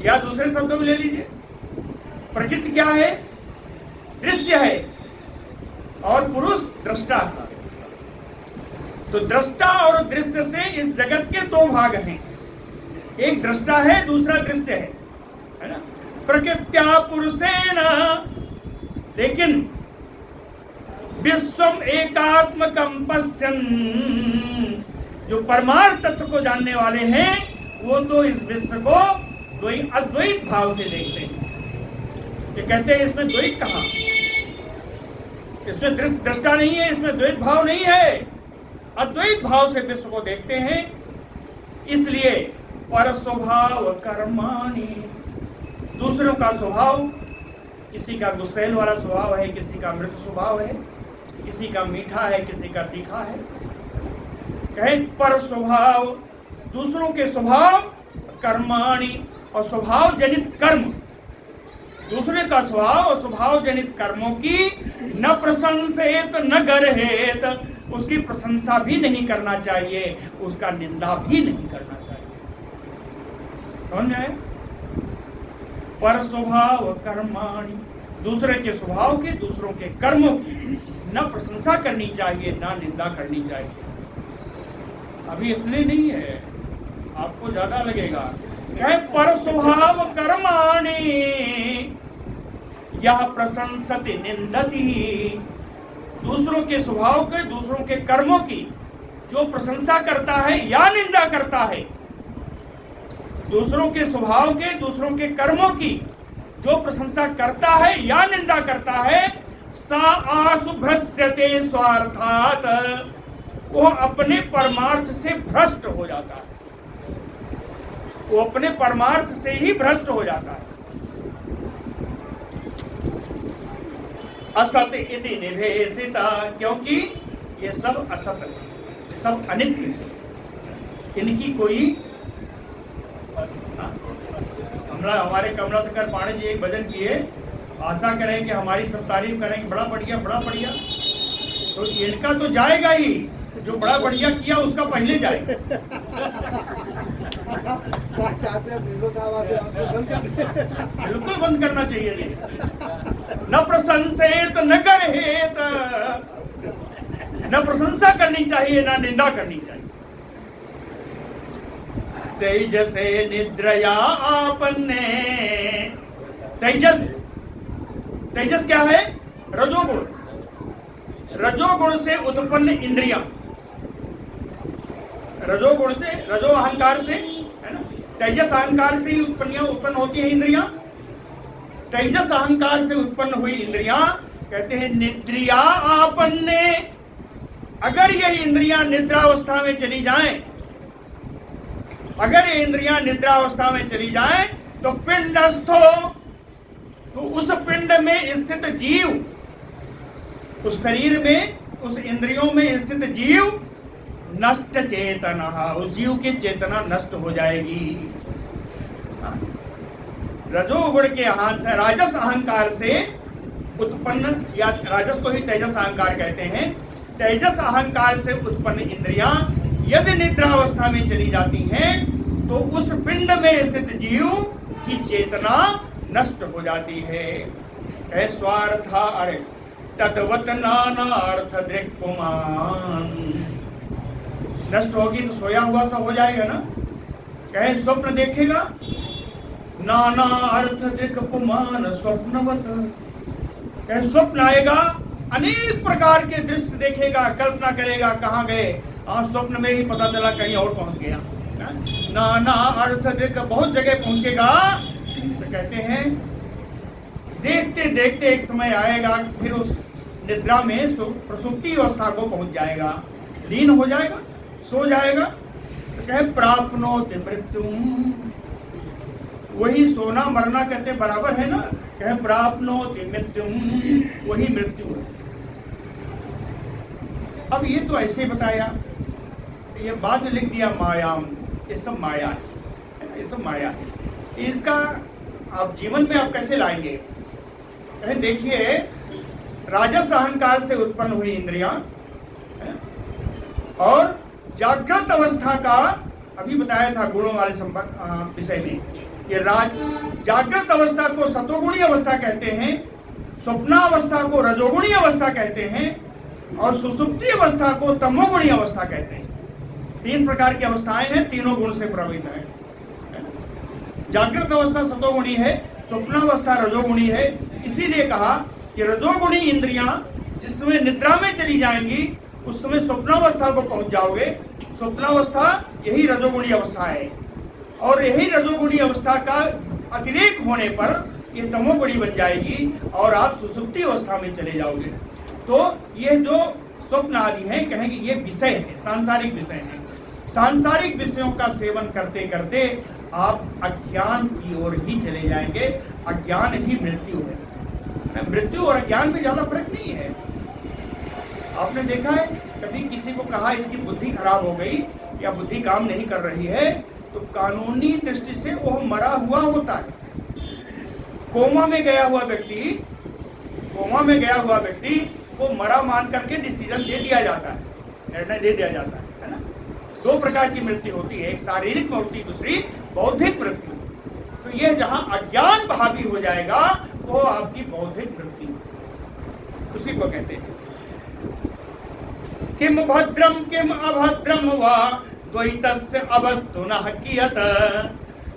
या दूसरे शब्दों में ले लीजिए, प्रकृति क्या है, दृश्य है, और पुरुष दृष्टा है। तो दृष्टा और दृश्य से इस जगत के दो भाग हैं, एक दृष्टा है, दूसरा दृश्य है ना। प्रकृत्या पुरुषेण, लेकिन विश्वम एकात्मकं पश्यन्, जो परमार्थ तत्व को जानने वाले हैं वो तो इस विश्व को अद्वैत भाव से देखते हैं। ये कहते हैं इसमें द्वैत कहाँ, इसमें दृष्टा नहीं है, इसमें द्वैत भाव नहीं है, अद्वैत भाव से विश्व को देखते हैं। इसलिए पर स्वभाव कर्माणि, दूसरों का स्वभाव, किसी का गुस्सैल वाला स्वभाव है, किसी का मृदु स्वभाव है, किसी का मीठा है, किसी का तीखा है। कहे पर स्वभाव, दूसरों के स्वभाव, कर्माणि, और स्वभाव जनित कर्म, दूसरे का स्वभाव और स्वभाव जनित कर्मों की न प्रशंसेत न गर्हेत, उसकी प्रशंसा भी नहीं करना चाहिए, उसका निंदा भी नहीं करना चाहिए। समझ में आया? पर स्वभाव कर्माणि, दूसरे के स्वभाव के, दूसरों के कर्मों की न प्रशंसा करनी चाहिए, न निंदा करनी चाहिए। अभी इतने नहीं है, आपको ज्यादा लगेगा। कहे पर स्वभाव कर्माणि यह प्रशंसति निंदति, दूसरों के स्वभाव के, दूसरों के कर्मों की जो प्रशंसा करता है या निंदा करता है, दूसरों के स्वभाव के, दूसरों के कर्मों की जो प्रशंसा करता है या निंदा करता है, सा आसु भ्रस्यते स्वार्थात, वो अपने परमार्थ से भ्रष्ट हो जाता है, वो अपने परमार्थ से ही भ्रष्ट हो जाता है। असत इति निभेसिता, क्योंकि ये सब असत है, ये सब अनित्य है, इनकी कोई हमारे कमलाशंकर पांडे जी एक भजन किए, आशा करें कि हमारी सब तारीफ करेंगे, बड़ा बढ़िया बड़ा बढ़िया, तो इनका तो जाएगा ही, जो बड़ा बढ़िया किया उसका पहले जाएगा। बिल्कुल बंद करना चाहिए ये, न प्रशंसेत न गरेत, न प्रशंसा करनी चाहिए न निंदा करनी चाहिए। तेजसे निद्रया आपन्ने, तेजस, तेजस क्या है? रजोगुण, रजोगुण से उत्पन्न इंद्रियां, रजोगुण से, रजो अहंकार से, है ना, तेजस अहंकार से ही उत्पन्न होती है इंद्रियां। तेजस अहंकार से उत्पन्न हुई इंद्रियां कहते हैं निद्रिया आपन्ने। अगर ये इंद्रियां निद्रावस्था में चली जाएं, अगर ये इंद्रियां निद्रावस्था में चली जाएं तो पिंडस्थो, तो उस पिंड में स्थित जीव, उस शरीर में, उस इंद्रियों में स्थित जीव नष्ट चेतना, उस जीव की चेतना नष्ट हो जाएगी। रजोगुण के हाथ से, राजस अहंकार से उत्पन्न, या राजस को ही तेजस अहंकार कहते हैं, तेजस अहंकार से उत्पन्न इंद्रियां यदि निद्रावस्था में चली जाती हैं तो उस पिंड में स्थित जीव की चेतना नष्ट हो जाती है। स्वार्था अरे तद्वत नानार्थ दृक्पुमान, नष्ट होगी तो सोया हुआ सा हो जाएगा ना। कहे स्वप्न देखेगा, नाना अर्थ दृक्पुमान स्वप्नवत, कहे स्वप्न आएगा, अनेक प्रकार के दृश्य देखेगा, कल्पना करेगा, कहाँ गए, स्वप्न में ही पता चला कहीं और पहुंच गया। नाना अर्थ दृक, बहुत जगह पहुंचेगा, तो कहते हैं देखते देखते एक समय आएगा फिर उस निद्रा में प्रसुप्ति अवस्था को पहुंच जाएगा, लीन हो जाएगा, सो जाएगा। तो कहे प्राप्नोति मृत्यु, वही सोना मरना कहते बराबर है ना। कहे प्राप्नोति मृत्यु, वही मृत्यु है। अब ये तो ऐसे बताया, ये बाद में लिख दिया मायाम, ये सब माया है, ये सब माया है। इसका आप जीवन में आप कैसे लाएंगे? कहे देखिए, राजस अहंकार से उत्पन्न हुई इंद्रियां और जागृत अवस्था का अभी बताया था गुणों वाले संपर्क विषय में। ये जागृत अवस्था को सतोगुणी अवस्था कहते हैं, स्वप्नावस्था को रजोगुणी अवस्था कहते हैं और सुसुप्ति अवस्था को तमोगुणी अवस्था कहते हैं। तीन प्रकार की अवस्थाएं हैं, तीनों गुण से प्रभावित है। जागृत अवस्था सतोगुणी है, स्वप्नावस्था रजोगुणी है। इसीलिए कहा कि रजोगुणी इंद्रियां जिस समय निद्रा में चली जाएंगी उस समय स्वप्नावस्था को पहुंच जाओगे। स्वप्नावस्था यही रजोगुणी अवस्था है और यही रजोगुणी अवस्था का अतिरेक होने पर ये तमोगुणी बन जाएगी और आप सुसुप्ति अवस्था में चले जाओगे। तो ये जो स्वप्न आदि हैं, कहेंगे ये विषय है, सांसारिक विषय हैं। सांसारिक विषयों का सेवन करते करते आप अज्ञान की ओर ही चले जाएंगे। अज्ञान ही मृत्यु है। मृत्यु और अज्ञान में ज्यादा फर्क नहीं है। आपने देखा है कभी किसी को कहा इसकी बुद्धि खराब हो गई या बुद्धि काम नहीं कर रही है, तो कानूनी दृष्टि से वो मरा हुआ होता है। कोमा में गया हुआ व्यक्ति, कोमा में गया हुआ व्यक्ति को मरा मान करके डिसीजन दे दिया जाता है, निर्णय दे दिया जाता है ना। दो प्रकार की मृत्यु होती है, एक शारीरिक मृत्यु, दूसरी बौद्धिक मृत्यु। तो यह जहां अज्ञान भावी हो जाएगा वो आपकी बौद्धिक मृत्यु, उसी को कहते हैं। किम भद्रम किम अभद्रम वा द्वैतस्य अवस्तुनः कियत,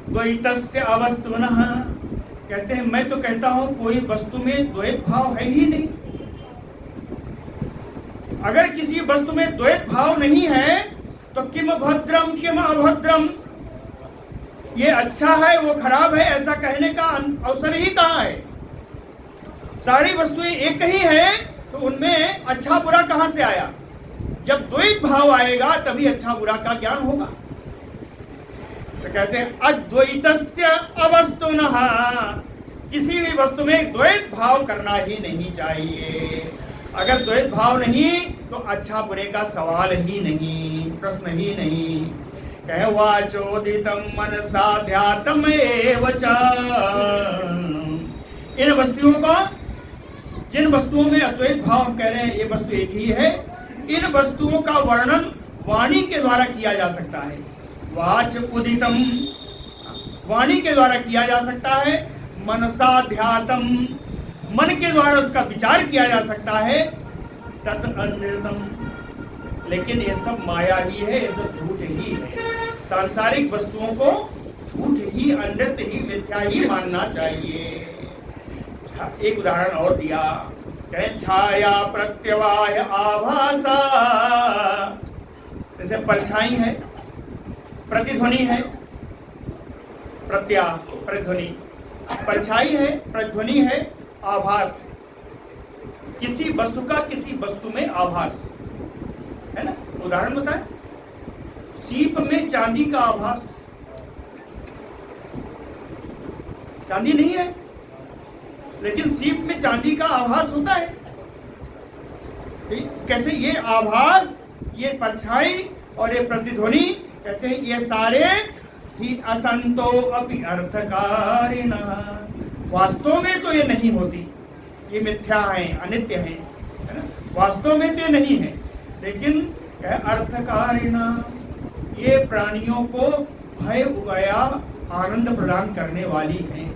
द्वैतस्य अवस्तुनः, कहते हैं मैं तो कहता हूं कोई वस्तु में द्वैत भाव है ही नहीं। अगर किसी वस्तु में द्वैत भाव नहीं है तो किम भद्रम किम अभद्रम, ये अच्छा है वो खराब है ऐसा कहने का अवसर ही कहाँ है। सारी वस्तुएं एक ही हैं, तो उनमें अच्छा बुरा कहां से आया? जब द्वैत भाव आएगा तभी अच्छा बुरा का ज्ञान होगा। तो कहते हैं अद्वैतस्य अवस्तुनः, किसी भी वस्तु में द्वैत भाव करना ही नहीं चाहिए। अगर द्वैत भाव नहीं तो अच्छा बुरे का सवाल ही नहीं, प्रश्न ही नहीं। कह वाचोदितम मनसा ध्यातमेव च, इन वस्तुओं को, जिन वस्तुओं में अद्वैत भाव हम कह रहे हैं ये वस्तु एक ही है, इन वस्तुओं का वर्णन वाणी के द्वारा किया जा सकता है। वाच उदितम, वाणी के द्वारा किया जा सकता है। मनसाध्यातम, मन के द्वारा उसका विचार किया जा सकता है। तत् अनृतम, लेकिन ये सब माया ही है, ये सब झूठ ही है। सांसारिक वस्तुओं को झूठ ही, अनृत ही, मिथ्या ही मानना चाहिए। एक उदाहरण और दिया, कहें छाया प्रत्यवाय आभासा, जैसे परछाई है, प्रतिध्वनि है, प्रतिध्वनि, परछाई है, प्रतिध्वनि है, आभास, किसी वस्तु का किसी वस्तु में आभास है ना। उदाहरण बताएं, सीप में चांदी का आभास, चांदी नहीं है लेकिन सीप में चांदी का आभास होता है। कैसे? ये आभास, ये परछाई और ये प्रतिध्वनि, कहते हैं ये सारे ही असंतो अपि अर्थकारिणा, वास्तव में तो ये नहीं होती, ये मिथ्या है, अनित्य है ना, वास्तव में तो ये नहीं है, लेकिन अर्थकारिणा, ये प्राणियों को भय उगया आनंद प्रदान करने वाली है।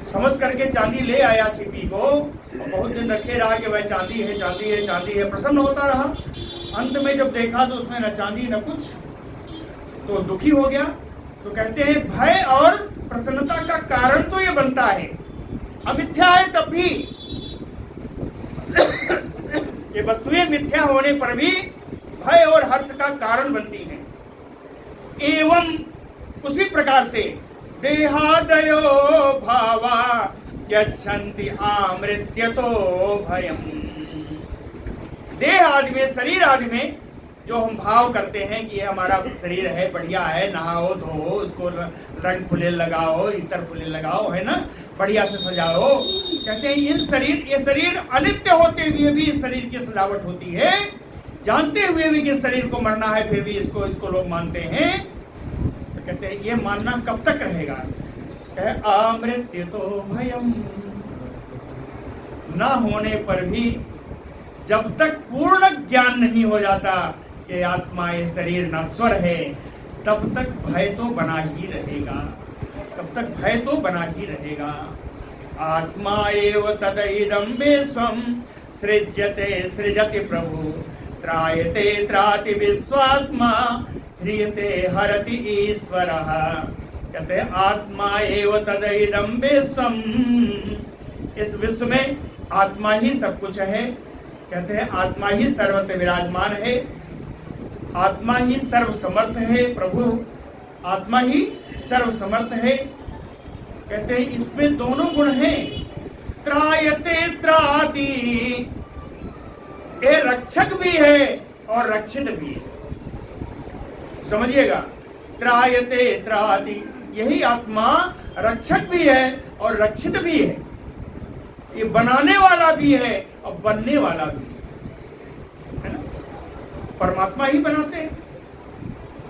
समझ करके चांदी ले आया सीपी को, और बहुत दिन रखे रहा कि वह चांदी है, चांदी है, चांदी है, प्रसन्न होता रहा। अंत में जब देखा तो उसमें न चांदी न कुछ, तो दुखी हो गया। तो कहते हैं भय और प्रसन्नता का कारण तो ये बनता है, अमिथ्या है तब भी ये वस्तुएं मिथ्या होने पर भी भय और हर्ष का कारण बनती हैं। एवं उसी प्रकार से देहादयो भावा यच्छन्ति आमृत्यतो भयम, देह आदि में, शरीर आदि में जो हम भाव करते हैं कि ये हमारा शरीर है, बढ़िया है, नहाओ धो, उसको रंग फुले लगाओ, इतर फुले लगाओ, है ना, बढ़िया से सजाओ। कहते हैं ये शरीर अनित्य होते हुए भी इस शरीर की सजावट होती है, जानते हुए भी कि शरीर को मरना है, फिर भी इसको लोग मानते हैं। तो कहते हैं ये मानना कब तक रहेगा? अमृत्यतो भयम, न होने पर भी जब तक पूर्ण ज्ञान नहीं हो जाता कि आत्मा ये शरीर नश्वर है, तब तक भय तो बना ही रहेगा, तब तक भय तो बना ही रहेगा। आत्मा एव तदिदं विश्वं सृज्यते सृजति प्रभु, त्रायते त्राति विश्वात्मा, ह्रियते हरति ईश्वरः। कहते हैं आत्मा एव तदिदं विश्वं, इस विश्व में आत्मा ही सब कुछ है। कहते हैं आत्मा ही सर्वत्र विराजमान है, आत्मा ही सर्वसमर्थ है, प्रभु आत्मा ही सर्वसमर्थ है। कहते हैं इसमें दोनों गुण हैं, त्रायते त्राति, ये रक्षक भी है और रक्षित भी है। समझिएगा, त्रायते त्राति, यही आत्मा रक्षक भी है और रक्षित भी है, ये बनाने वाला भी है और बनने वाला भी है ना। परमात्मा ही बनाते हैं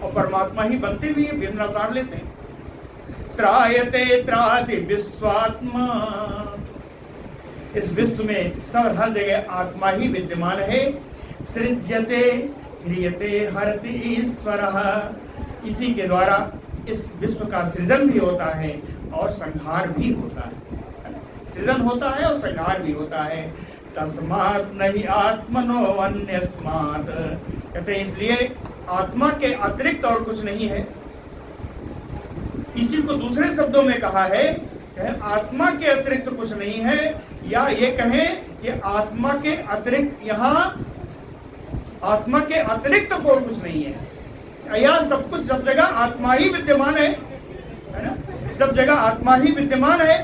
और परमात्मा ही बनते भी हैं, भिन्न अवतार लेते हैं। त्रायते त्राति विश्वात्मा, इस विश्व में सब हर जगह आत्मा ही विद्यमान है। सृज्यते ह्रियते हरति ईश्वरः, इसी के द्वारा इस विश्व का सृजन भी होता है और संहार भी होता है। सृजन होता है और संहार भी होता है। तस्मात् नहीं आत्मनो अन्यस्मात्, कहते हैं इसलिए आत्मा के अतिरिक्त और कुछ नहीं है। इसी को दूसरे शब्दों में कहा है आत्मा के अतिरिक्त कुछ नहीं है, या ये कहें कि आत्मा के अतिरिक्त, यहाँ आत्मा के अतिरिक्त और कुछ नहीं है। यह सब कुछ सब जगह आत्मा ही विद्यमान है ना, सब जगह आत्मा ही विद्यमान है।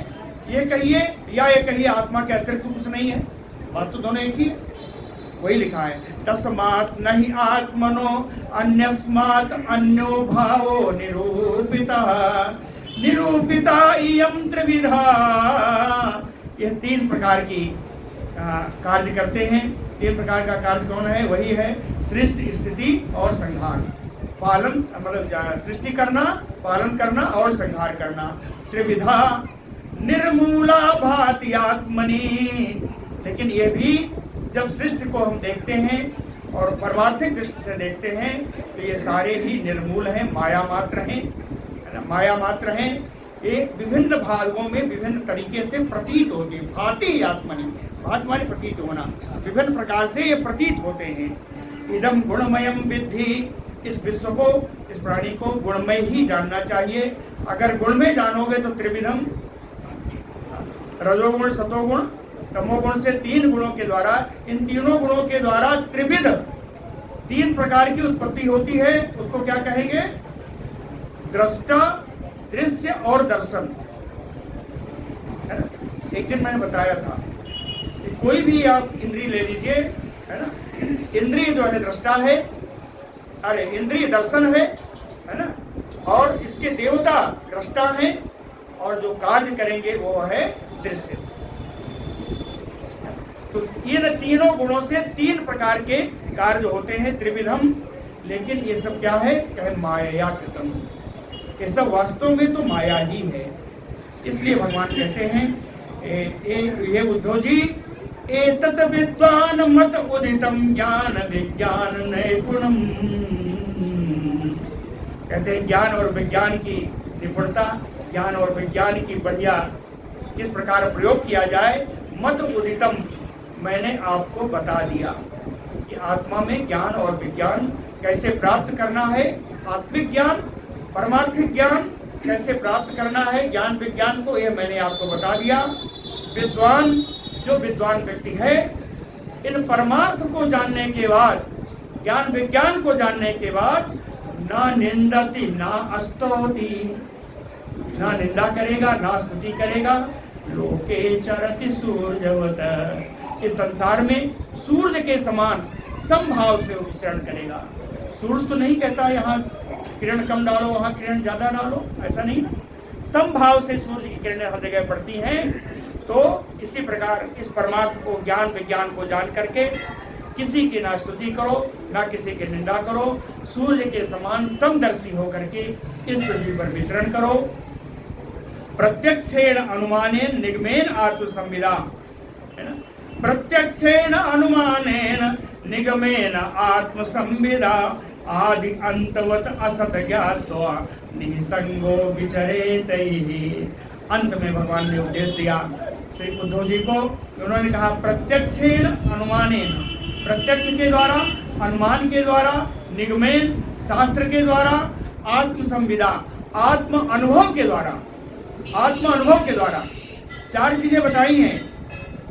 ये कहिए या ये कहिए आत्मा के अतिरिक्त कुछ नहीं है, बात तो दोनों एक ही है। वही लिखा है, तस्मात् नहीं आत्मनो अन्यस्मात् अन्यो भावो निरूपिता निरूपिता इयं त्रिविधा। यह तीन प्रकार की कार्य करते हैं। तीन प्रकार का कार्य कौन है? वही है सृष्टि, स्थिति और संहार। पालन मतलब सृष्टि करना, पालन करना और संहार करना। त्रिविधा निर्मूला भाति आत्मनि। लेकिन ये भी जब सृष्टि को हम देखते हैं और परमार्थिक दृष्टि से देखते हैं तो ये सारे ही निर्मूल हैं, माया मात्र हैं, है ना, माया मात्र हैं। ये विभिन्न भागों में विभिन्न तरीके से प्रतीत होते हैं। भाति आत्मनि, भाति माने प्रतीत होना, विभिन्न प्रकार से ये प्रतीत होते हैं। इदम गुणमयम विद्धि। इस विश्व को, इस प्राणी को गुणमय ही जानना चाहिए। अगर गुणमय जानोगे तो त्रिविधम, रजोगुण, सतोगुण, तमोगुण से तीन गुणों के द्वारा, इन तीनों गुणों के द्वारा त्रिविध, तीन प्रकार की उत्पत्ति होती है। उसको क्या कहेंगे? दृष्टा, दृश्य और दर्शन। एक दिन मैंने बताया था कि कोई भी आप इंद्रिय ले लीजिए, है ना, इंद्रिय जो है दृष्टा है, अरे इंद्रिय दर्शन है ना, और इसके देवता दृष्टा हैं, और जो कार्य करेंगे वो है दृश्य। तो इन तीनों गुणों से तीन प्रकार के कार्य होते हैं, त्रिविधम। लेकिन ये सब क्या है? कहे माया कृतम। ये सब वास्तव में तो माया ही है। इसलिए भगवान कहते हैं ये उद्धव जी, एतत् विद्वान मत उदितम ज्ञान विज्ञान नैपुणम। कहते हैं ज्ञान और विज्ञान की निपुणता, ज्ञान और विज्ञान की बढ़िया किस प्रकार प्रयोग किया जाए। मत उदितम, मैंने आपको बता दिया कि आत्मा में ज्ञान और विज्ञान कैसे प्राप्त करना है। आत्मिक ज्ञान, परमार्थिक ज्ञान कैसे प्राप्त करना है, ज्ञान विज्ञान को, यह मैंने आपको बता दिया। विद्वान, जो विद्वान व्यक्ति है, इन परमार्थ को जानने के बाद, ज्ञान विज्ञान को जानने के बाद, ना निंदति ना अस्तौति, ना निंदा करेगा ना स्तुति करेगा। लोके चरति सूर्यवत, इस संसार में सूर्य के समान समभाव से विचरण करेगा। सूर्य तो नहीं कहता यहाँ किरण कम डालो, वहाँ किरण ज्यादा डालो, ऐसा नहीं। समभाव से सूर्य की किरणें हर जगह पड़ती हैं। तो इसी प्रकार इस परमार्थ को, ज्ञान विज्ञान को जान करके किसी की ना स्तुति करो ना किसी की निंदा करो, सूर्य के समान समदर्शी होकर के इस पृथ्वी पर विचरण करो। प्रत्यक्षेण अनुमानेन निगमेन आत्मसंविदा, है ना, प्रत्यक्षेण अनुमानेन निगमेन आत्मसंविदा। आदि अंतवत असत ज्ञात्वा निसंगो विचरेतैहि। अंत में भगवान ने उपदेश दिया श्री उद्धव जी को। उन्होंने कहा प्रत्यक्षेण अनुमानेन, प्रत्यक्ष के द्वारा, अनुमान के द्वारा, निगमेन शास्त्र के द्वारा, आत्म संविदा आत्म अनुभव के द्वारा, आत्म अनुभव के द्वारा चार चीजें बताई हैं।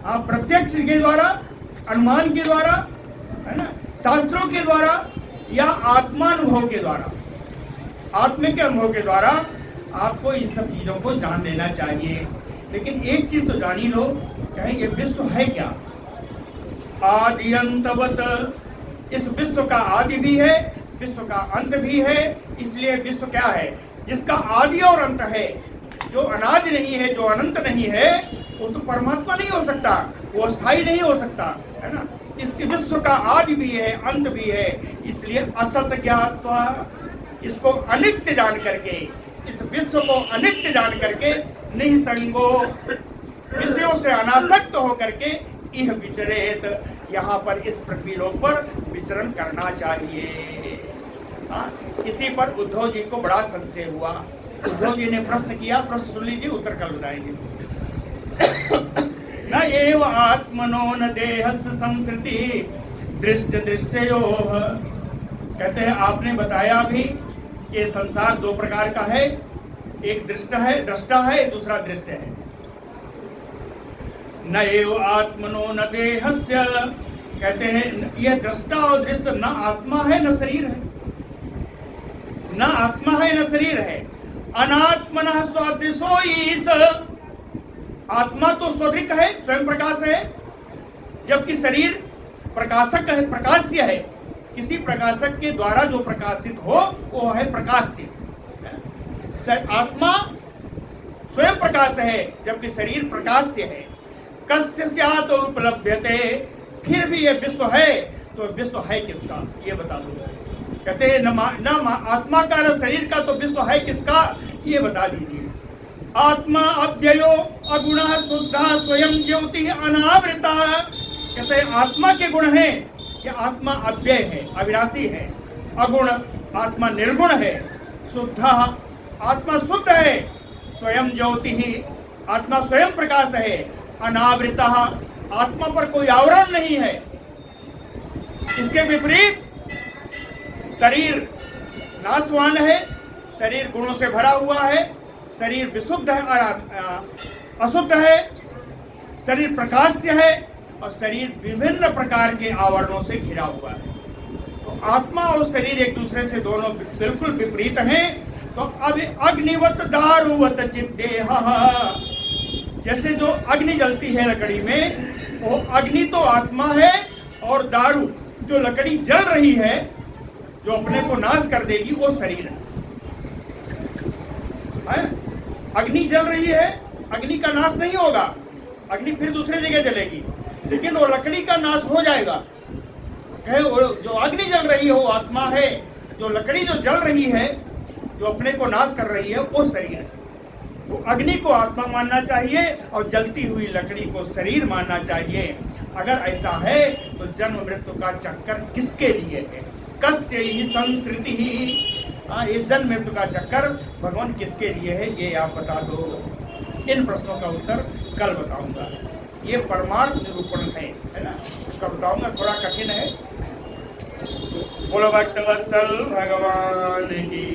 आप प्रत्यक्ष के द्वारा, अनुमान के द्वारा, है ना, शास्त्रों के द्वारा या आत्मानुभव के द्वारा, आत्म के अनुभव के द्वारा आपको इन सब चीजों को जान लेना चाहिए। लेकिन एक चीज तो जान ही लो, कहेंगे विश्व है क्या? आदि अंतवत, इस विश्व का आदि भी है, विश्व का अंत भी है। इसलिए विश्व क्या है? जिसका आदि और अंत है। जो अनादि नहीं है, जो अनंत नहीं है, वो तो परमात्मा नहीं हो सकता, वो अस्थाई नहीं हो सकता, है ना। इसके विश्व का आदि भी है, अंत भी है। इसलिए असत ज्ञात्वा, इसको अनित्य जान करके, इस विश्व को अनित्य जान करके, निसंगो, विषयों से अनासक्त होकर के, यह विचरेत, यहाँ पर इस पृथ्वी लोक पर विचरण करना चाहिए। इसी पर उद्धव जी को बड़ा संशय हुआ। उद्धव जी ने प्रश्न किया, प्रश्न सुन लीजिए, उत्तर कल बताएंगे। न एव आत्मनो न देहस्य संसृति दृष्ट दृश्ययोः। कहते हैं आपने बताया भी कि संसार दो प्रकार का है, एक दृष्टा है, दूसरा दृश्य है। न एव आत्मनो न देहस्य, कहते हैं यह दृष्टा और दृश्य न आत्मा है न शरीर है, न आत्मा है न शरीर है। अनात्मनः स्वदृशो ईश, आत्मा तो स्वधिक है, स्वयं प्रकाश है, जबकि शरीर प्रकाशक है, प्रकाश्य है। किसी प्रकाशक के द्वारा जो प्रकाशित हो वो है प्रकाश्य। आत्मा स्वयं प्रकाश है, जबकि शरीर प्रकाश्य है। कस्य स्यात् उपलभ्यते, फिर भी ये विश्व है तो विश्व है किसका, ये बता दो। कहते हैं न आत्मा का न शरीर का, तो विश्व है किसका, ये बता दीजिए। आत्मा अव्ययो अगुणः शुद्धः स्वयं ज्योति अनावृता। कहते हैं आत्मा के गुण हैं कि आत्मा अव्यय है, अविनाशी है। अगुण आत्मा निर्गुण है। शुद्धः आत्मा शुद्ध है। स्वयं ज्योति ही आत्मा स्वयं प्रकाश है। अनावृतः आत्मा पर कोई आवरण नहीं है। इसके विपरीत शरीर नाशवान है, शरीर गुणों से भरा हुआ है, शरीर विशुद्ध है और अशुद्ध है, शरीर प्रकाश्य है और शरीर विभिन्न प्रकार के आवरणों से घिरा हुआ है। तो आत्मा और शरीर एक दूसरे से दोनों बिल्कुल विपरीत हैं। तो अब अग्निवत दारुवत चिद्देहः, जैसे जो अग्नि जलती है लकड़ी में, वो अग्नि तो आत्मा है, और दारू जो लकड़ी जल रही है जो अपने को नाश कर देगी वो शरीर है। अग्नि जल रही है, अग्नि का नाश नहीं होगा, अग्नि फिर दूसरे जगह जलेगी, लेकिन वो लकड़ी का नाश हो जाएगा। कहे वो जो अग्नि जल रही है वो आत्मा है, जो लकड़ी जो जल रही है जो अपने को नाश कर रही है वो शरीर है। तो अग्नि को आत्मा मानना चाहिए और जलती हुई लकड़ी को शरीर मानना चाहिए। अगर ऐसा है तो जन्म मृत्यु का चक्कर किसके लिए है? कस्य ही संस्कृति ही, ये जन्म मृत्यु का चक्कर भगवान किसके लिए है, ये आप बता दो। इन प्रश्नों का उत्तर कल बताऊंगा। ये परमार्थ निरूपण है ना, उसका बताऊंगा, थोड़ा कठिन है। बोलो भक्तवत्सल भगवान की।